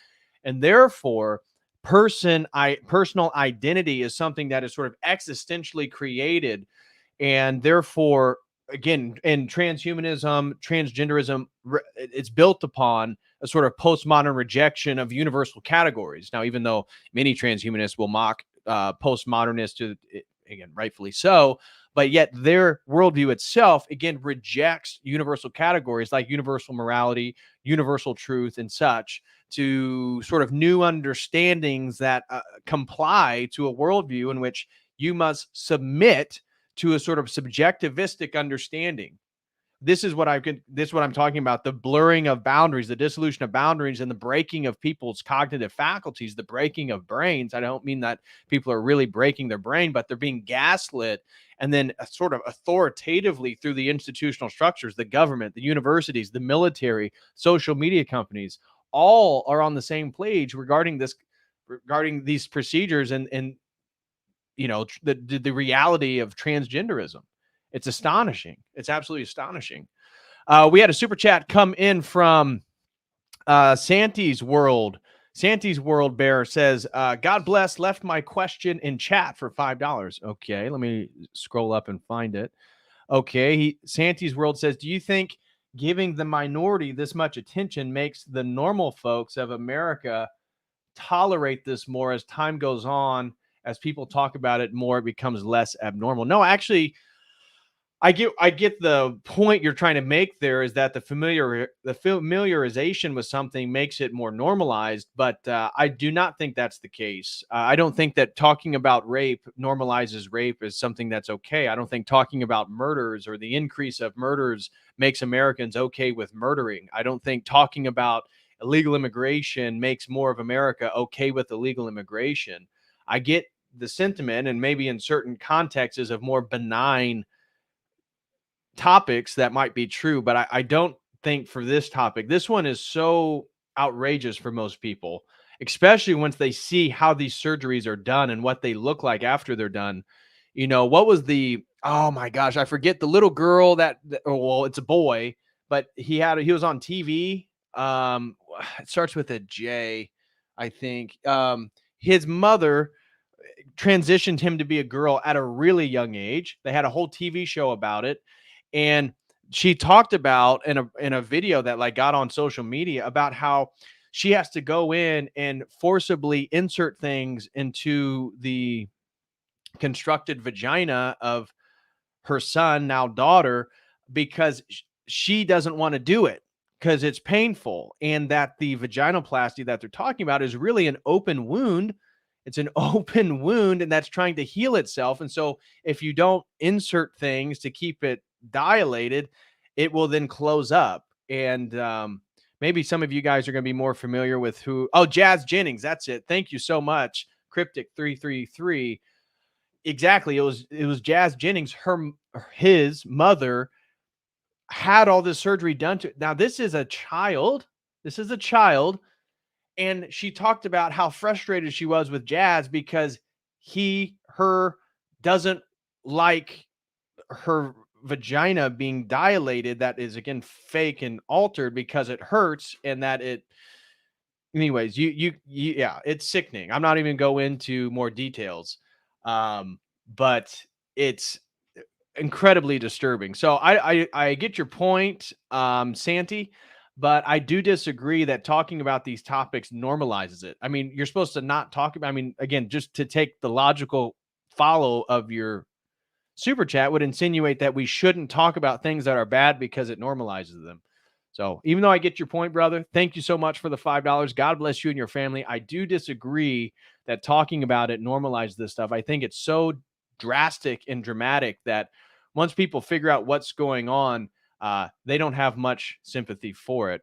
And therefore, personal identity is something that is sort of existentially created. And therefore, again, in transhumanism, transgenderism, it's built upon a sort of postmodern rejection of universal categories. Now, even though many transhumanists will mock postmodernists, again, rightfully so, but yet their worldview itself, again, rejects universal categories like universal morality, universal truth, and such, to sort of new understandings that comply to a worldview in which you must submit to a sort of subjectivistic understanding. This is what I'm talking about: the blurring of boundaries, the dissolution of boundaries, and the breaking of people's cognitive faculties, the breaking of brains. I don't mean that people are really breaking their brain, but they're being gaslit, and then sort of authoritatively through the institutional structures, the government, the universities, the military, social media companies, all are on the same page regarding these procedures and the reality of transgenderism. It's astonishing. It's absolutely astonishing. We had a super chat come in from Santi's World. Santi's World Bear says, God bless, left my question in chat for $5. Okay, let me scroll up and find it. Okay, Santi's World says, do you think giving the minority this much attention makes the normal folks of America tolerate this more as time goes on? As people talk about it more, it becomes less abnormal. No, actually, I get the point you're trying to make there, is that the familiarization with something makes it more normalized, but I do not think that's the case. I don't think that talking about rape normalizes rape as something that's okay. I don't think talking about murders or the increase of murders makes Americans okay with murdering. I don't think talking about illegal immigration makes more of America okay with illegal immigration. I get the sentiment, and maybe in certain contexts of more benign topics that might be true, but I don't think for this topic. This one is so outrageous for most people, especially once they see how these surgeries are done and what they look like after they're done. You know, what was oh my gosh, I forget the little girl well, it's a boy, but he was on TV. It starts with a J, I think. His mother transitioned him to be a girl at a really young age. They had a whole TV show about it. And she talked about in a video that like got on social media about how she has to go in and forcibly insert things into the constructed vagina of her son, now daughter, because she doesn't want to do it because it's painful, and that the vaginoplasty that they're talking about is really an open wound. It's an open wound, and that's trying to heal itself. And so if you don't insert things to keep it dilated, it will then close up. And maybe some of you guys are going to be more familiar with Jazz Jennings. That's it. Thank you so much. Cryptic 333. Exactly. It was Jazz Jennings. His mother had all this surgery done to. Now, this is a child. And she talked about how frustrated she was with Jazz because her doesn't like her vagina being dilated. That is, again, fake and altered because it hurts, and that anyways, yeah, it's sickening. I'm not even go into more details. But it's incredibly disturbing. So I get your point, Santi, but I do disagree that talking about these topics normalizes it. I mean, you're supposed to not talk about, again, just to take the logical follow of your super chat would insinuate that we shouldn't talk about things that are bad because it normalizes them. So even though I get your point, brother, thank you so much for the $5. God bless you and your family. I do disagree that talking about it normalizes this stuff. I think it's so drastic and dramatic that once people figure out what's going on, they don't have much sympathy for it.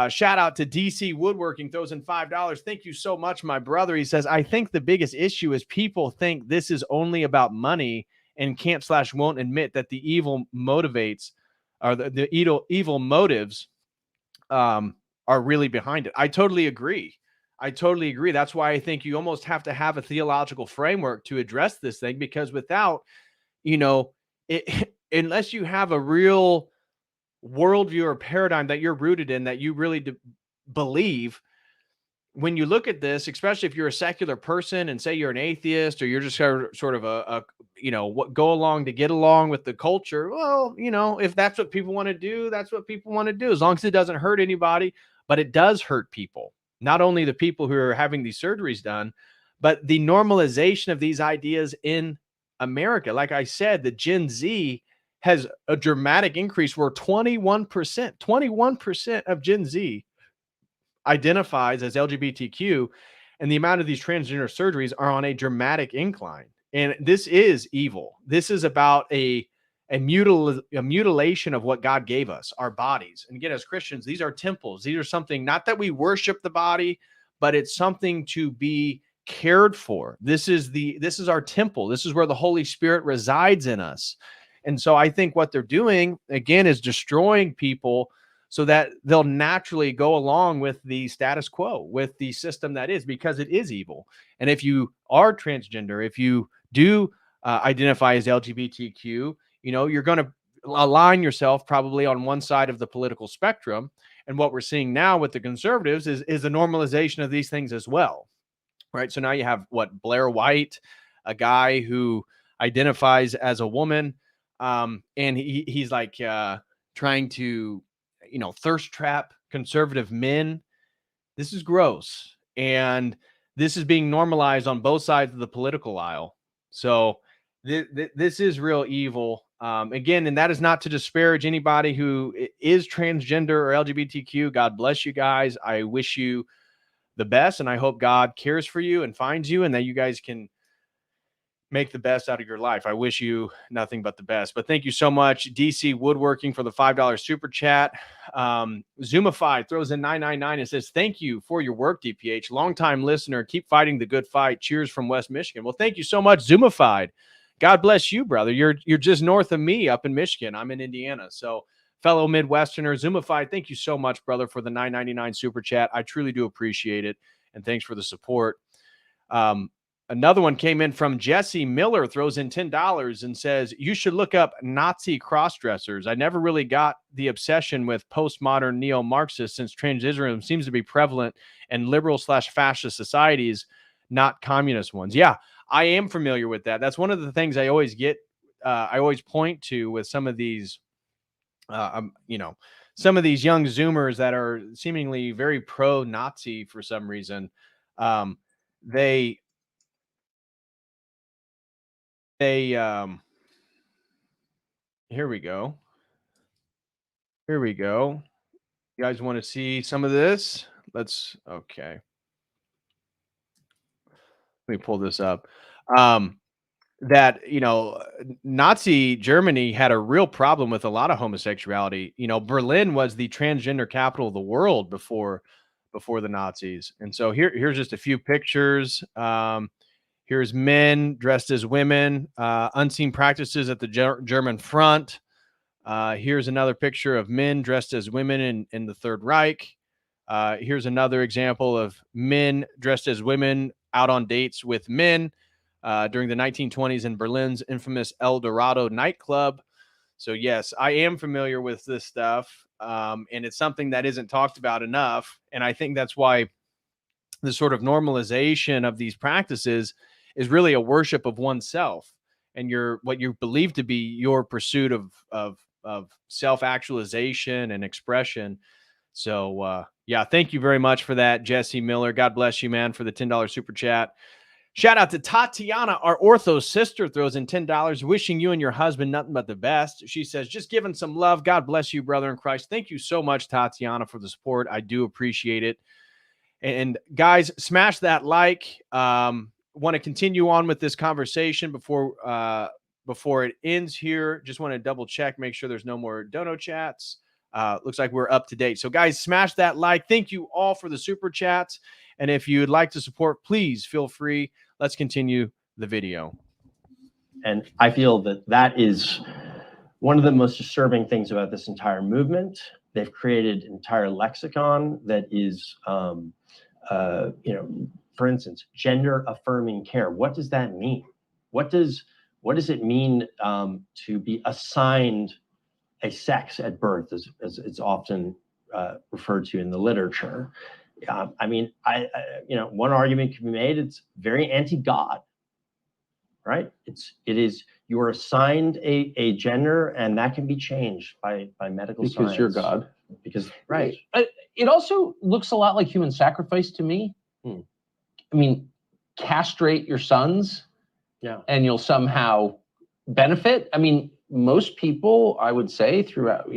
Shout out to DC Woodworking, throws in $5. Thank you so much, my brother. He says, I think the biggest issue is people think this is only about money and can't/won't admit that the evil motivates or the evil motives are really behind it. I totally agree. That's why I think you almost have to have a theological framework to address this thing, because without, unless you have a real worldview or paradigm that you're rooted in, that you really believe, when you look at this, especially if you're a secular person and say you're an atheist, or you're just sort of what go along to get along with the culture. Well, if that's what people want to do, that's what people want to do, as long as it doesn't hurt anybody. But it does hurt people, not only the people who are having these surgeries done, but the normalization of these ideas in America. Like I said, the Gen Z has a dramatic increase where 21% of Gen Z identifies as LGBTQ, and the amount of these transgender surgeries are on a dramatic incline. And this is evil. This is about a mutilation of what God gave us, our bodies. And again, as Christians, these are temples. These are something, not that we worship the body, but it's something to be cared for. This is our temple. This is where the Holy Spirit resides in us. And so I think what they're doing, again, is destroying people so that they'll naturally go along with the status quo, with the system that is, because it is evil. And if you are transgender, if you do identify as LGBTQ, you're going to align yourself probably on one side of the political spectrum. And what we're seeing now with the conservatives is the normalization of these things as well, right? So now you have Blair White, a guy who identifies as a woman, and he's like trying to, thirst trap conservative men. This is gross, and this is being normalized on both sides of the political aisle. So this is real evil. Again, and that is not to disparage anybody who is transgender or LGBTQ. God bless you guys. I wish you the best, and I hope God cares for you and finds you, and that you guys can make the best out of your life. I wish you nothing but the best. But thank you so much, DC Woodworking, for the $5 super chat. Zoomified throws in 999 and says, thank you for your work, DPH. Longtime listener. Keep fighting the good fight. Cheers from West Michigan. Well, thank you so much, Zoomified. God bless you, brother. You're just north of me up in Michigan. I'm in Indiana. So fellow Midwesterner, Zoomified, thank you so much, brother, for the 999 super chat. I truly do appreciate it. And thanks for the support. Another one came in from Jesse Miller, throws in $10 and says, you should look up Nazi cross-dressers. I never really got the obsession with postmodern neo-Marxists, since transgenderism seems to be prevalent in liberal/fascist societies, not communist ones. Yeah, I am familiar with that. That's one of the things I always point to with some of these, some of these young Zoomers that are seemingly very pro-Nazi for some reason. Here we go. You guys want to see some of this? Okay. Let me pull this up. That, Nazi Germany had a real problem with a lot of homosexuality. Berlin was the transgender capital of the world before the Nazis. And so here's just a few pictures. Here's men dressed as women, unseen practices at the German front. Here's another picture of men dressed as women in the Third Reich. Here's another example of men dressed as women out on dates with men during the 1920s in Berlin's infamous El Dorado nightclub. So yes, I am familiar with this stuff, and it's something that isn't talked about enough. And I think that's why the sort of normalization of these practices is really a worship of oneself and what you believe to be your pursuit of self-actualization and expression. So yeah, thank you very much for that, Jesse Miller. God bless you, man, for the $10 super chat. Shout out to Tatiana, our ortho sister, throws in $10, wishing you and your husband nothing but the best. She says, just giving some love. God bless you, brother in Christ. Thank you so much, Tatiana, for the support. I do appreciate it. And guys, smash that like. Want to continue on with this conversation before it ends here. Just want to double check, make sure there's no more dono chats. Looks like we're up to date. So guys, smash that like. Thank you all for the super chats. And if you'd like to support, please feel free. Let's continue the video. And I feel that is one of the most disturbing things about this entire movement. They've created an entire lexicon that is, for instance, gender affirming care. What does that mean? What does it mean to be assigned a sex at birth, as it's often referred to in the literature? One argument can be made, it's very anti-God, right? It is, you are assigned a gender, and that can be changed by medical science. Because you're God. Right. It also looks a lot like human sacrifice to me. I mean, castrate your sons, and you'll somehow benefit. I mean, most people, I would say, throughout,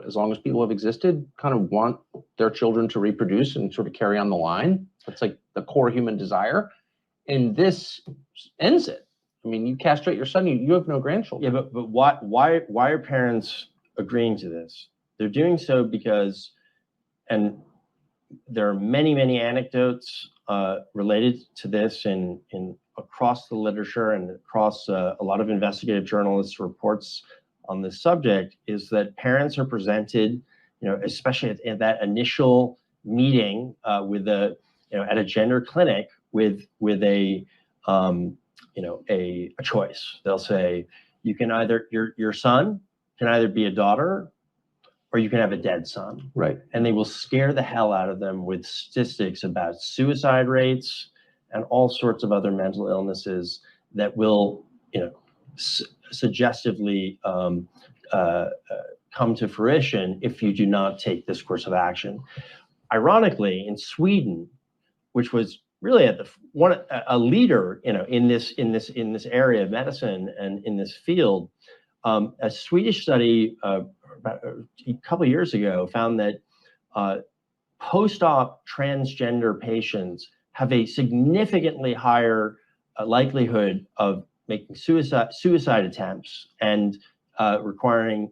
as long as people have existed, kind of want their children to reproduce and sort of carry on the line. That's like the core human desire. And this ends it. I mean, you castrate your son, you have no grandchildren. Yeah, but why are parents agreeing to this? They're doing so because, and there are many anecdotes related to this in across the literature and across a lot of investigative journalists' reports on this subject, is that parents are presented, especially at that initial meeting with at a gender clinic with a choice. They'll say, you can either, your son can either be a daughter or you can have a dead son. Right. And they will scare the hell out of them with statistics about suicide rates and all sorts of other mental illnesses that will, suggestively come to fruition if you do not take this course of action. Ironically, in Sweden, which was really at a leader, in this area of medicine and in this field, a Swedish study about a couple of years ago found that post-op transgender patients have a significantly higher likelihood of making suicide attempts and requiring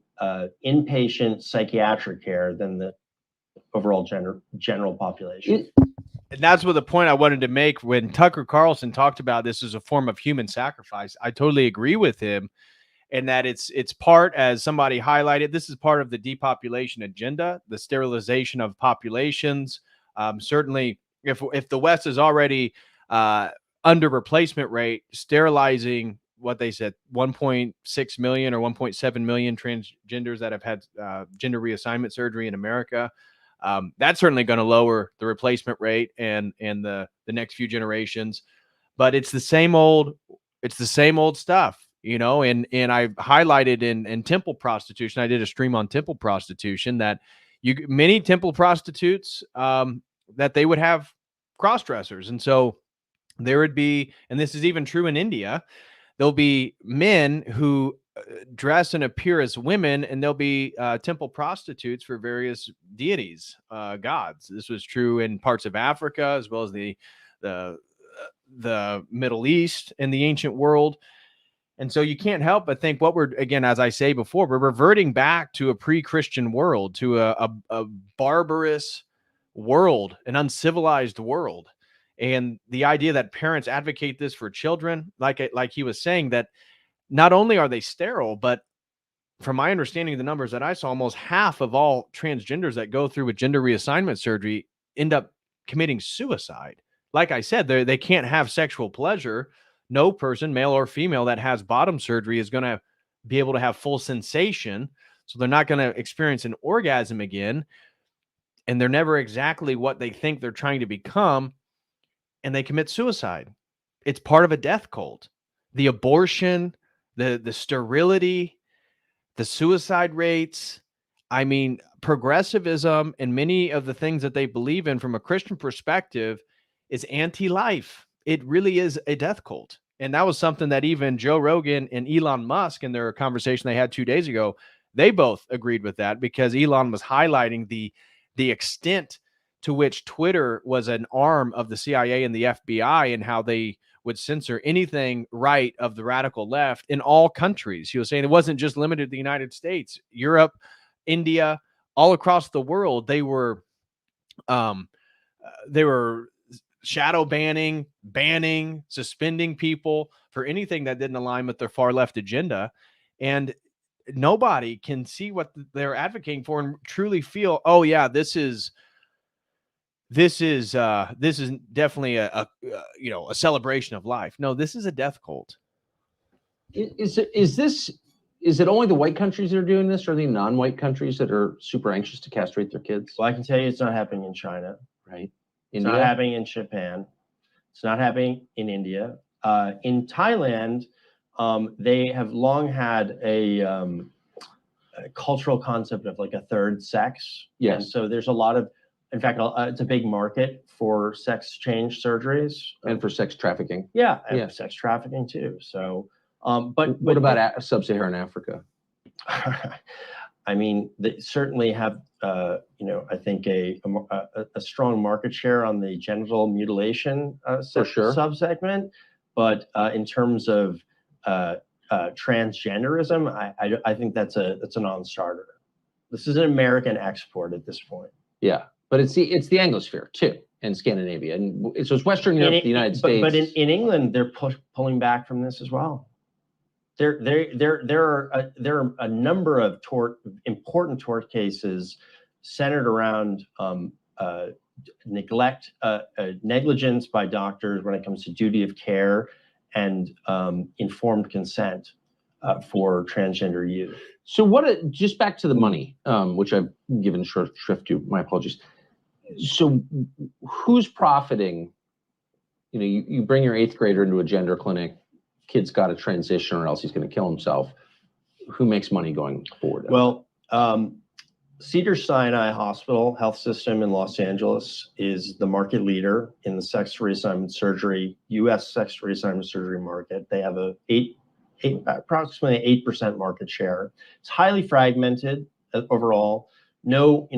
inpatient psychiatric care than the overall general population. And that's what the point I wanted to make when Tucker Carlson talked about this as a form of human sacrifice. I totally agree with him, and that it's part, as somebody highlighted, this is part of the depopulation agenda, the sterilization of populations. Certainly, if the West is already under replacement rate, sterilizing what they said 1.6 million or 1.7 million transgenders that have had gender reassignment surgery in America. That's certainly going to lower the replacement rate and the next few generations. But it's the same old stuff, and I highlighted in temple prostitution. I did a stream on temple prostitution that many temple prostitutes that they would have cross dressers, and so there would be, and this is even true in India, there'll be men who dress and appear as women, and they'll be temple prostitutes for various deities, gods. This was true in parts of Africa as well as the Middle East and the ancient world. And so you can't help but think again, as I say before, we're reverting back to a pre-Christian world, to a barbarous world, an uncivilized world. And the idea that parents advocate this for children, like he was saying, that not only are they sterile, but from my understanding of the numbers that I saw, almost half of all transgenders that go through with gender reassignment surgery end up committing suicide. Like I said, they can't have sexual pleasure. No person, male or female, that has bottom surgery is going to be able to have full sensation. So they're not going to experience an orgasm again. And they're never exactly what they think they're trying to become. And they commit suicide. It's part of a death cult. The abortion, the sterility, the suicide rates. I mean, progressivism and many of the things that they believe in from a Christian perspective is anti-life. It really is a death cult. And that was something that even Joe Rogan and Elon Musk, in their conversation they had 2 days ago, they both agreed with that, because Elon was highlighting the extent to which Twitter was an arm of the CIA and the FBI, and how they would censor anything right of the radical left in all countries. He was saying it wasn't just limited to the United States, Europe, India, all across the world. They were shadow banning, suspending people for anything that didn't align with their far left agenda. And nobody can see what they're advocating for and truly feel, oh yeah, this is definitely a celebration of life. No, this is a death cult. Is it only the white countries that are doing this, or are the non-white countries that are super anxious to castrate their kids? Well, I can tell you it's not happening in China. Right. It's not happening in Japan. It's not happening in India. In Thailand, they have long had a cultural concept of like a third sex. Yes. And so there's a lot of, in fact, it's a big market for sex change surgeries. And for sex trafficking. Yeah, and Yeah. for sex trafficking too. So, but what about sub-Saharan Africa? I mean, they certainly have, I think a strong market share on the genital mutilation subsegment. But in terms of transgenderism, I think that's a non-starter. This is an American export at this point. Yeah, but it's the Anglosphere too, and Scandinavia, and so it's Western Europe, the United States. But in England, they're pulling back from this as well. There are a number of important tort cases centered around negligence by doctors when it comes to duty of care and informed consent. for transgender youth. So just back to the money, which I've given short shrift to, my apologies. So who's profiting? You bring your 8th grader into a gender clinic, kid's got to transition or else he's going to kill himself. Who makes money going forward? Well, Cedars-Sinai Hospital Health System in Los Angeles is the market leader in the sex reassignment surgery, U.S. sex reassignment surgery market. They have approximately 8% market share. It's highly fragmented overall. No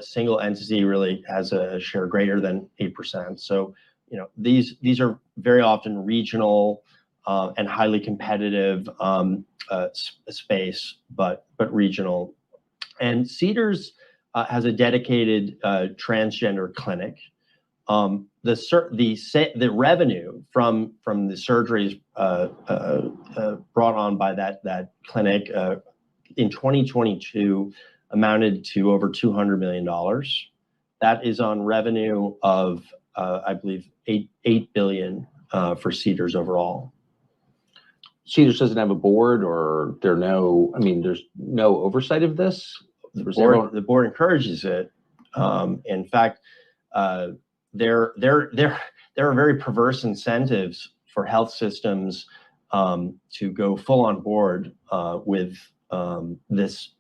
single entity really has a share greater than 8%. So, these are very often regional and highly competitive space, but regional. And Cedars has a dedicated transgender clinic. The revenue from the surgeries brought on by that clinic in 2022 amounted to over $200 million. That is on revenue of I believe $8 billion for Cedars overall. Cedars doesn't have a board, or there's no oversight of this. The board encourages it. In fact, there are very perverse incentives for health systems to go full on board with this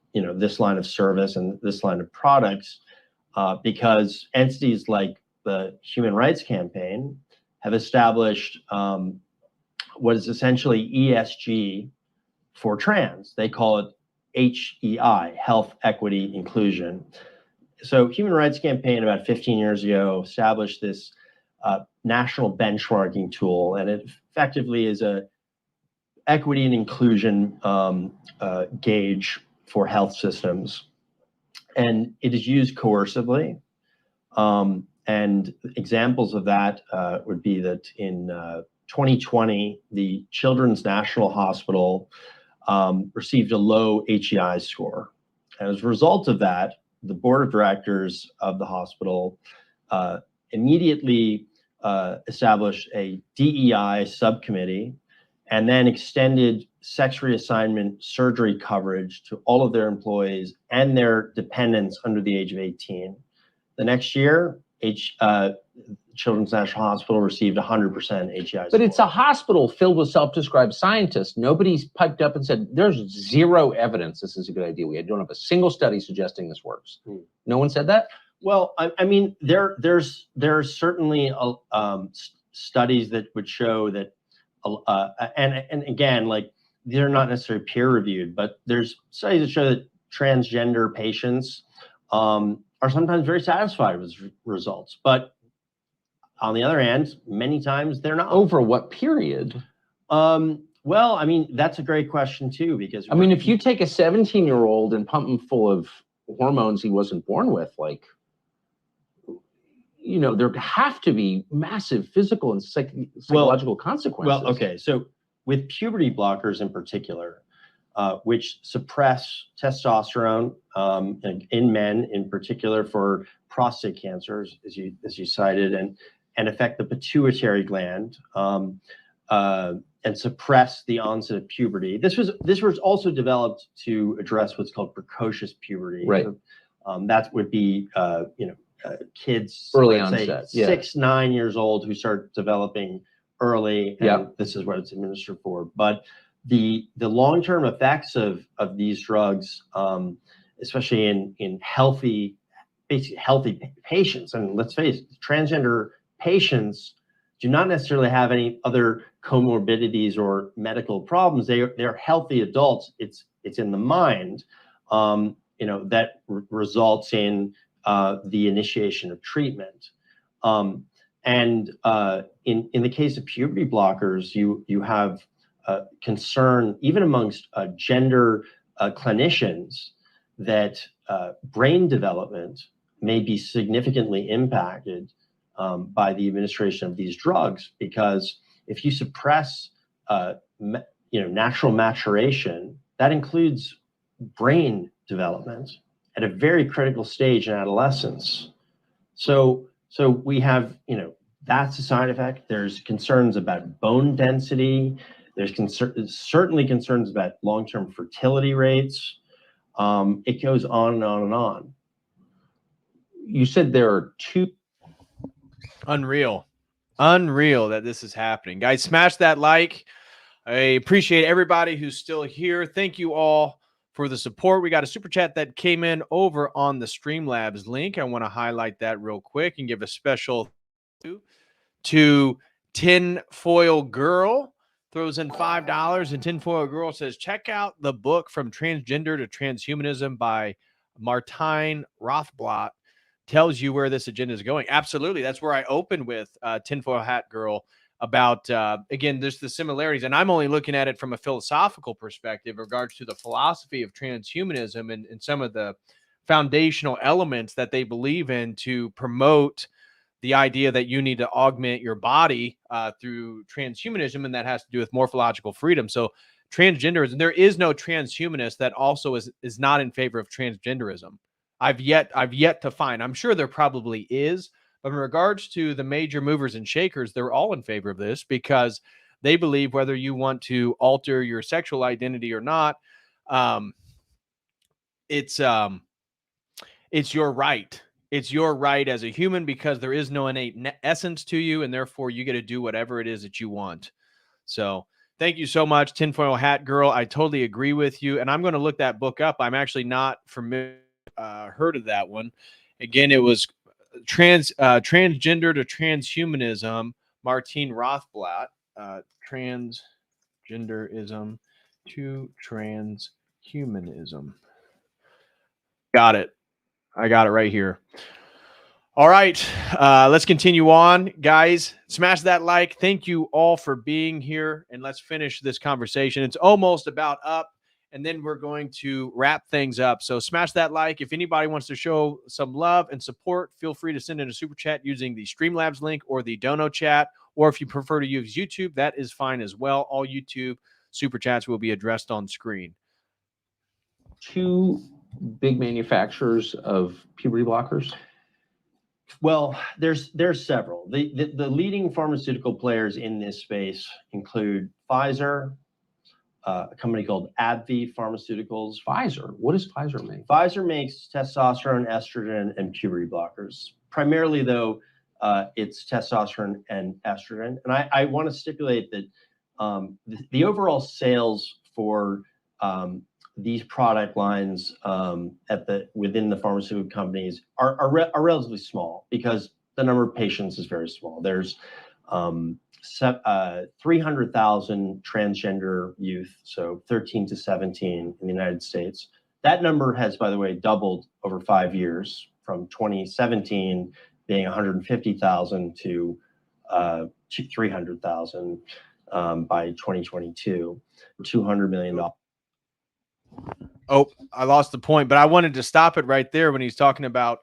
line of service and this line of products, because entities like the Human Rights Campaign have established what is essentially ESG for trans. They call it HEI, Health, Equity, Inclusion. So Human Rights Campaign about 15 years ago established this national benchmarking tool, and it effectively is a equity and inclusion gauge for health systems. And it is used coercively. And examples of that would be that in 2020, the Children's National Hospital received a low HEI score. And as a result of that, the board of directors of the hospital immediately established a DEI subcommittee and then extended sex reassignment surgery coverage to all of their employees and their dependents under the age of 18. The next year, Children's National Hospital received 100% HEI score. But it's a hospital filled with self-described scientists. Nobody's piped up and said, there's zero evidence this is a good idea. We don't have a single study suggesting this works. No one said that? Well, I mean, there's certainly studies that would show that, and again, like, they're not necessarily peer reviewed, but there's studies that show that transgender patients are sometimes very satisfied with results. But on the other hand, many times they're not. Over what period? Well, I mean, that's a great question too, because I mean, if you take a 17-year-old and pump him full of hormones he wasn't born with, like, there have to be massive physical and psychological consequences. Well, okay, so with puberty blockers in particular, which suppress testosterone in men, in particular for prostate cancers, as you cited, and affect the pituitary gland, and suppress the onset of puberty. This was also developed to address what's called precocious puberty. Right. That would be kids early onset, 6-9 years old who start developing early, and this is what it's administered for. But the long-term effects of these drugs, especially in healthy patients, and let's face it, transgender patients do not necessarily have any other comorbidities or medical problems. They're healthy adults. It's in the mind, that results in the initiation of treatment. And in the case of puberty blockers, you have concern even amongst gender clinicians that brain development may be significantly impacted by the administration of these drugs, because if you suppress natural maturation, that includes brain development at a very critical stage in adolescence. So we have, that's a side effect. There's concerns about bone density. There's certainly concerns about long-term fertility rates. It goes on and on and on. You said there are two. Unreal that this is happening. Guys, smash that like. I appreciate everybody who's still here. Thank you all for the support. We got a super chat that came in over on the Streamlabs link. I want to highlight that real quick and give a special thank you to Tinfoil Girl. Throws in $5, and Tinfoil Girl says, check out the book From Transgender to Transhumanism by Martine Rothblatt. Tells you where this agenda is going. Absolutely. That's where I opened with Tinfoil Hat Girl about, again, there's the similarities, and I'm only looking at it from a philosophical perspective in regards to the philosophy of transhumanism and some of the foundational elements that they believe in to promote the idea that you need to augment your body through transhumanism, and that has to do with morphological freedom. So transgenderism, there is no transhumanist that also is not in favor of transgenderism. I've yet to find. I'm sure there probably is, but in regards to the major movers and shakers, they're all in favor of this because they believe whether you want to alter your sexual identity or not, it's your right. It's your right as a human because there is no innate essence to you, and therefore you get to do whatever it is that you want. So thank you so much, Tinfoil Hat Girl. I totally agree with you, and I'm going to look that book up. I'm actually not familiar, heard of that one. Again, it was Transgender to Transhumanism, Martine Rothblatt, Transgenderism to Transhumanism. Got it. I got it right here. All right. Let's continue on. Guys, smash that like. Thank you all for being here. And let's finish this conversation. It's almost about up. And then we're going to wrap things up. So smash that like. If anybody wants to show some love and support, feel free to send in a super chat using the Streamlabs link or the Dono chat. Or if you prefer to use YouTube, that is fine as well. All YouTube super chats will be addressed on screen. Two big manufacturers of puberty blockers? Well, there's several. The leading pharmaceutical players in this space include Pfizer, a company called AbbVie Pharmaceuticals. Pfizer? What does Pfizer make? Pfizer makes testosterone, estrogen, and puberty blockers. Primarily, though, it's testosterone and estrogen. And I want to stipulate that the overall sales for these product lines within the pharmaceutical companies are relatively small because the number of patients is very small. There's 300,000 transgender youth, so 13 to 17 in the United States. That number has, by the way, doubled over 5 years, from 2017 being 150,000 to 300,000 by 2022, $200 million. Oh, I lost the point, but I wanted to stop it right there when he's talking about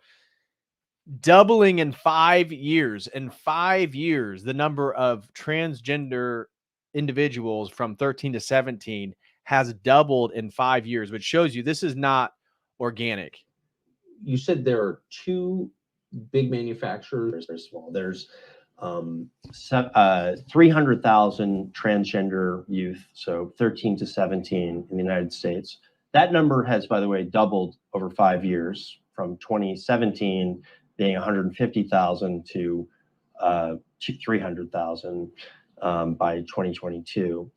doubling in 5 years. In 5 years, the number of transgender individuals from 13 to 17 has doubled in 5 years, which shows you this is not organic. You said there are two big manufacturers. They're small. There's 300,000 transgender youth, so 13 to 17 in the United States. That number has, by the way, doubled over 5 years, from 2017 being 150,000 to 300,000 by 2022.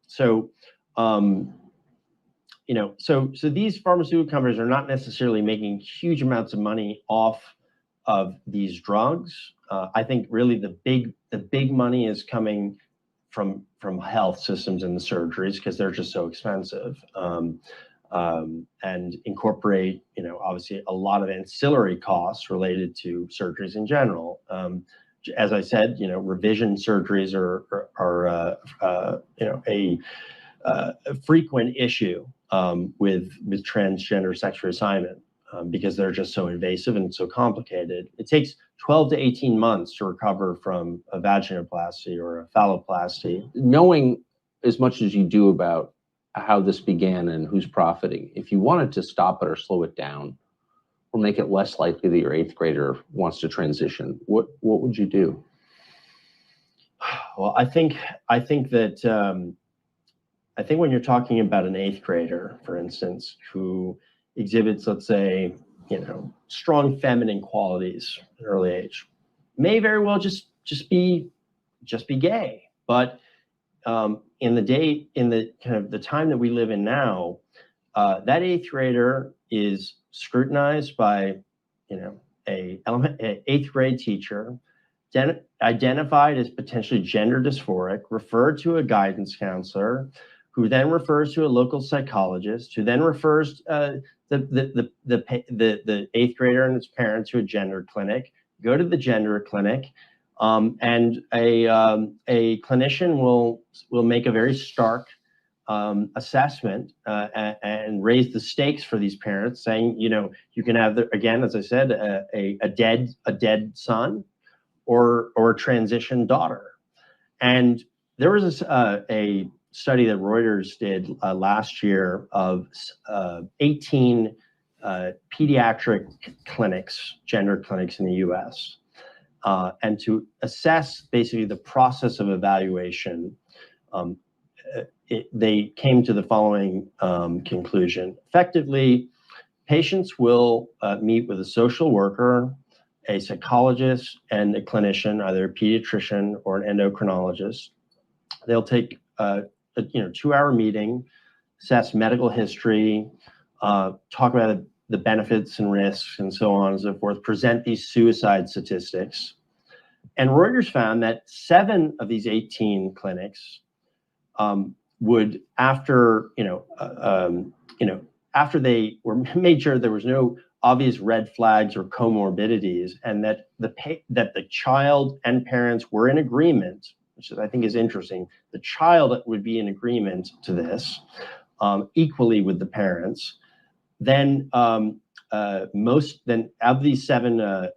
So these pharmaceutical companies are not necessarily making huge amounts of money off of these drugs. I think really the big money is coming from health systems and the surgeries because they're just so expensive, and incorporate obviously a lot of ancillary costs related to surgeries in general. As I said, revision surgeries are a frequent issue with transgender sex reassignment. Because they're just so invasive and so complicated. It takes 12 to 18 months to recover from a vaginoplasty or a phalloplasty. Knowing as much as you do about how this began and who's profiting, if you wanted to stop it or slow it down or make it less likely that your 8th grader wants to transition, what would you do? Well, I think that I think when you're talking about an 8th grader, for instance, who exhibits, let's say, strong feminine qualities at an early age, may very well just be gay. But in the kind of the time that we live in now, that 8th grader is scrutinized by, a 8th grade teacher, identified as potentially gender dysphoric, referred to a guidance counselor, who then refers to a local psychologist, who then refers the 8th grader and his parents to a gender clinic, go to the gender clinic, and a clinician will make a very stark assessment and raise the stakes for these parents, saying, you can have, again, as I said, a dead son or a transition daughter. And there was a study that Reuters did last year of 18 pediatric clinics, gender clinics in the US, and to assess basically the process of evaluation. They came to the following conclusion. Effectively, patients will meet with a social worker, a psychologist, and a clinician, either a pediatrician or an endocrinologist. They'll take a 2-hour meeting, assess medical history, talk about the benefits and risks, and so on and so forth, present these suicide statistics. And Reuters found that 7 of these 18 clinics would, after they were made sure there was no obvious red flags or comorbidities, and that the child and parents were in agreement, which I think is interesting. The child would be in agreement to this equally with the parents. Then of these 7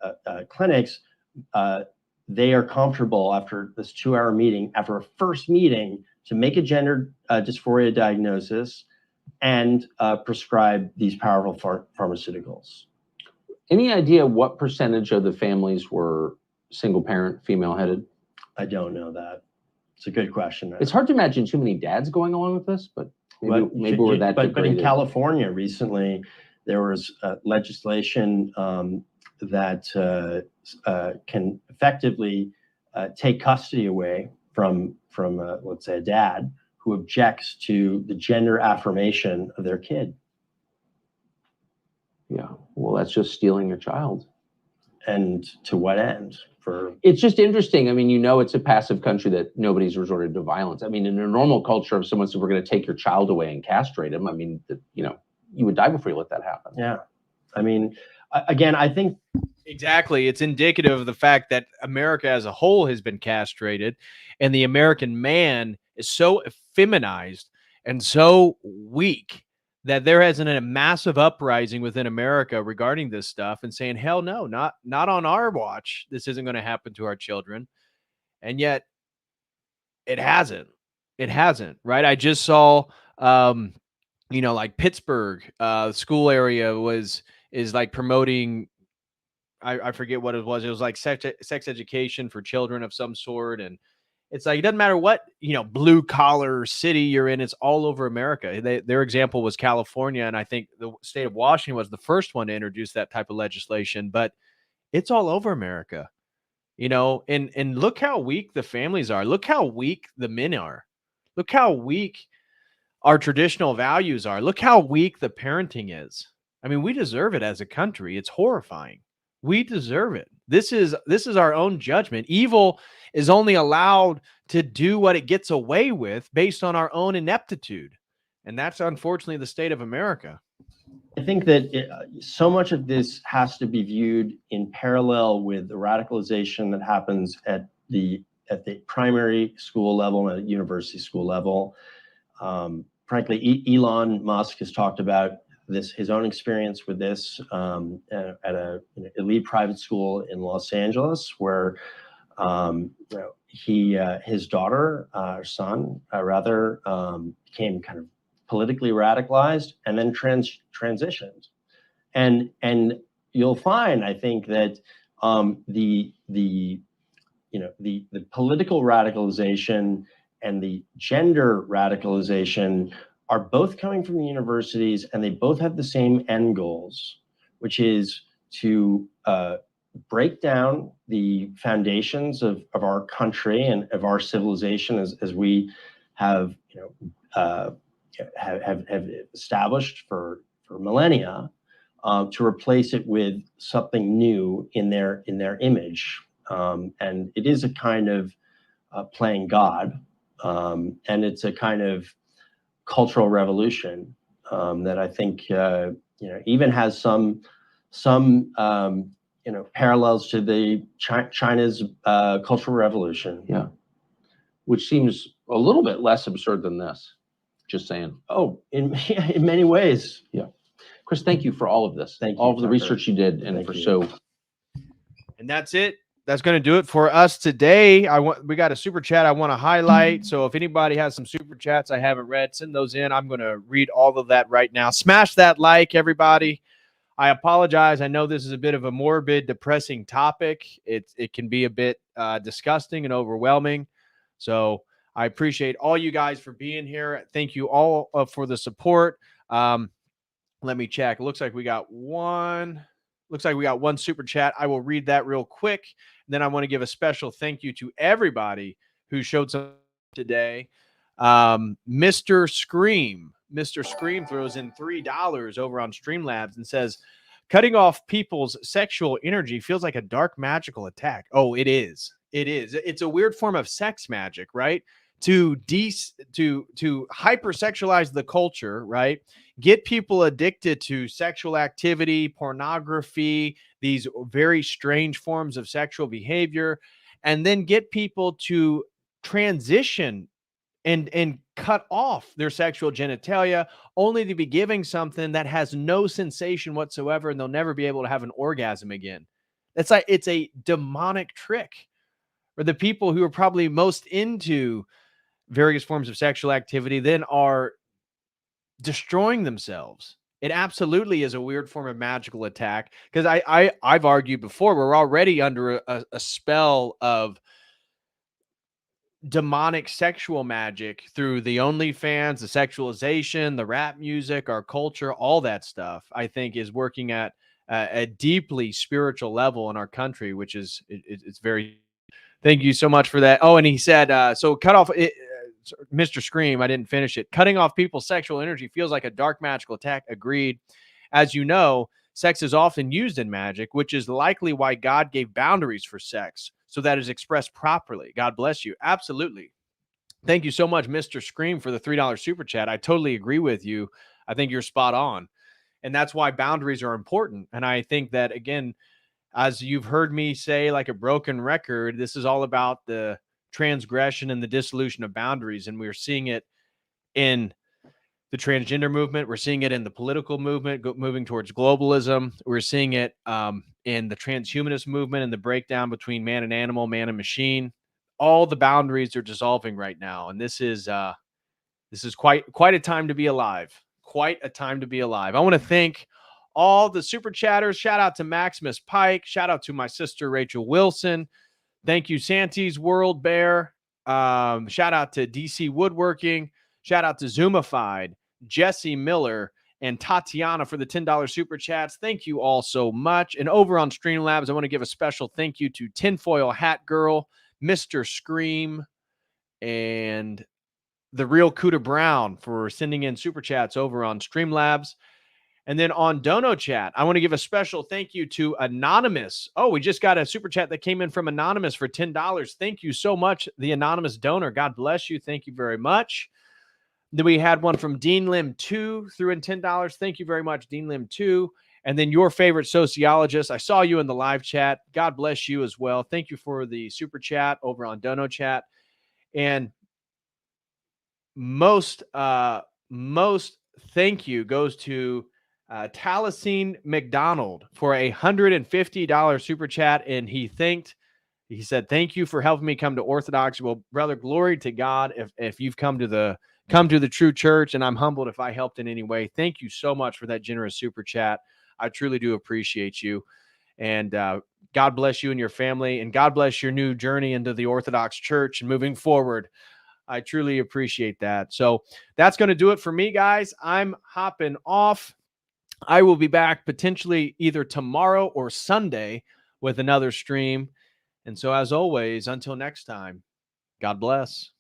clinics, they are comfortable after this 2-hour meeting, after a first meeting, to make a gender dysphoria diagnosis and prescribe these powerful pharmaceuticals. Any idea what percentage of the families were single parent, female headed? I don't know that. It's a good question. It's hard to imagine too many dads going along with this, but maybe we're that degraded. But in California recently, there was legislation that can effectively take custody away from let's say, a dad who objects to the gender affirmation of their kid. Yeah, well, that's just stealing a child. And to what end? It's just interesting. I mean, it's a passive country that nobody's resorted to violence. I mean, in a normal culture, if someone said, we're going to take your child away and castrate him, I mean, you would die before you let that happen. Yeah. I mean, again, I think exactly. It's indicative of the fact that America as a whole has been castrated, and the American man is so effeminized and so weak that there has been a massive uprising within America regarding this stuff and saying, hell no, not on our watch. This isn't going to happen to our children. And yet it hasn't. It hasn't, right? I just saw, like Pittsburgh, school area is like promoting, I forget what it was. It was like sex education for children of some sort. And it's like, it doesn't matter what, blue collar city you're in. It's all over America. Their example was California. And I think the state of Washington was the first one to introduce that type of legislation, but it's all over America, and look how weak the families are. Look how weak the men are. Look how weak our traditional values are. Look how weak the parenting is. I mean, we deserve it as a country. It's horrifying. We deserve it. This is our own judgment. Evil is only allowed to do what it gets away with based on our own ineptitude. And that's unfortunately the state of America. I think that so much of this has to be viewed in parallel with the radicalization that happens at the primary school level and at university school level. Frankly, Elon Musk has talked about his own experience with this at an elite private school in Los Angeles, where his daughter, or son, rather, became kind of politically radicalized and then transitioned. And you'll find, I think, that the the political radicalization and the gender radicalization are both coming from the universities, and they both have the same end goals, which is to break down the foundations of our country and of our civilization as we have have established for millennia, to replace it with something new in their image, and it is a kind of playing God, and it's a kind of cultural revolution that I think even has some parallels to the China's Cultural Revolution. Yeah, which seems a little bit less absurd than this. Just saying. Oh, in many ways. Yeah, Chris, thank you for all of this. Thank you, all of the Tucker. research you did, and And that's it. That's going to do it for us today. We got a super chat I want to highlight. So if anybody has some super chats I haven't read, send those in. I'm going to read all of that right now. Smash that like, everybody. I apologize. I know this is a bit of a morbid, depressing topic. It can be a bit disgusting and overwhelming. So I appreciate all you guys for being here. Thank you all for the support. Let me check. It looks like we got one. Looks like we got one super chat. I will read that real quick. Then I want to give a special thank you to everybody who showed some today. Mr. Scream throws in $3 over on Streamlabs and says, cutting off people's sexual energy feels like a dark magical attack. Oh, it is. It is. It's a weird form of sex magic, right? To hypersexualize the culture, right? Get people addicted to sexual activity, pornography, these very strange forms of sexual behavior, and then get people to transition and cut off their sexual genitalia, only to be giving something that has no sensation whatsoever, and they'll never be able to have an orgasm again. It's a demonic trick. Or the people who are probably most into various forms of sexual activity then are destroying themselves. It absolutely is a weird form of magical attack, because I've argued before, we're already under a spell of demonic sexual magic through the OnlyFans, the sexualization, the rap music, our culture, all that stuff, I think is working at a deeply spiritual level in our country, which is it's very. Thank you so much for that. Oh, and he said, so cut off it. Mr. Scream, I didn't finish it. Cutting off people's sexual energy feels like a dark magical attack. Agreed. As you know, sex is often used in magic, which is likely why God gave boundaries for sex, so that is expressed properly. God bless you. Absolutely. Thank you so much, Mr. Scream, for the $3 super chat. I totally agree with you. I think you're spot on. And that's why boundaries are important. And I think that, again, as you've heard me say, like a broken record, this is all about the transgression and the dissolution of boundaries. And we're seeing it in the transgender movement. We're seeing it in the political movement, moving towards globalism. We're seeing it in the transhumanist movement and the breakdown between man and animal, man and machine. All the boundaries are dissolving right now. And this is quite a time to be alive. Quite a time to be alive. I want to thank all the super chatters. Shout out to Maximus Pike. Shout out to my sister, Rachel Wilson. Thank you, Santi's World Bear. Shout out to DC Woodworking. Shout out to Zoomified, Jesse Miller, and Tatiana for the $10 super chats. Thank you all so much. And over on Streamlabs, I want to give a special thank you to Tinfoil Hat Girl, Mr. Scream, and the Real Cuda Brown for sending in super chats over on Streamlabs. And then on Dono Chat, I want to give a special thank you to Anonymous. Oh, we just got a super chat that came in from Anonymous for $10. Thank you so much, the anonymous donor. God bless you. Thank you very much. Then we had one from Dean Lim 2 threw in $10. Thank you very much, Dean Lim 2. And then your favorite sociologist. I saw you in the live chat. God bless you as well. Thank you for the super chat over on Dono Chat. And most thank you goes to Talasine McDonald for a $150 super chat. And he said, thank you for helping me come to Orthodoxy. Well, brother, glory to God if you've come to the true church, and I'm humbled if I helped in any way. Thank you so much for that generous super chat. I truly do appreciate you. And God bless you and your family, and God bless your new journey into the Orthodox Church and moving forward. I truly appreciate that. So that's going to do it for me, guys. I'm hopping off. I will be back potentially either tomorrow or Sunday with another stream. And so, as always, until next time, God bless.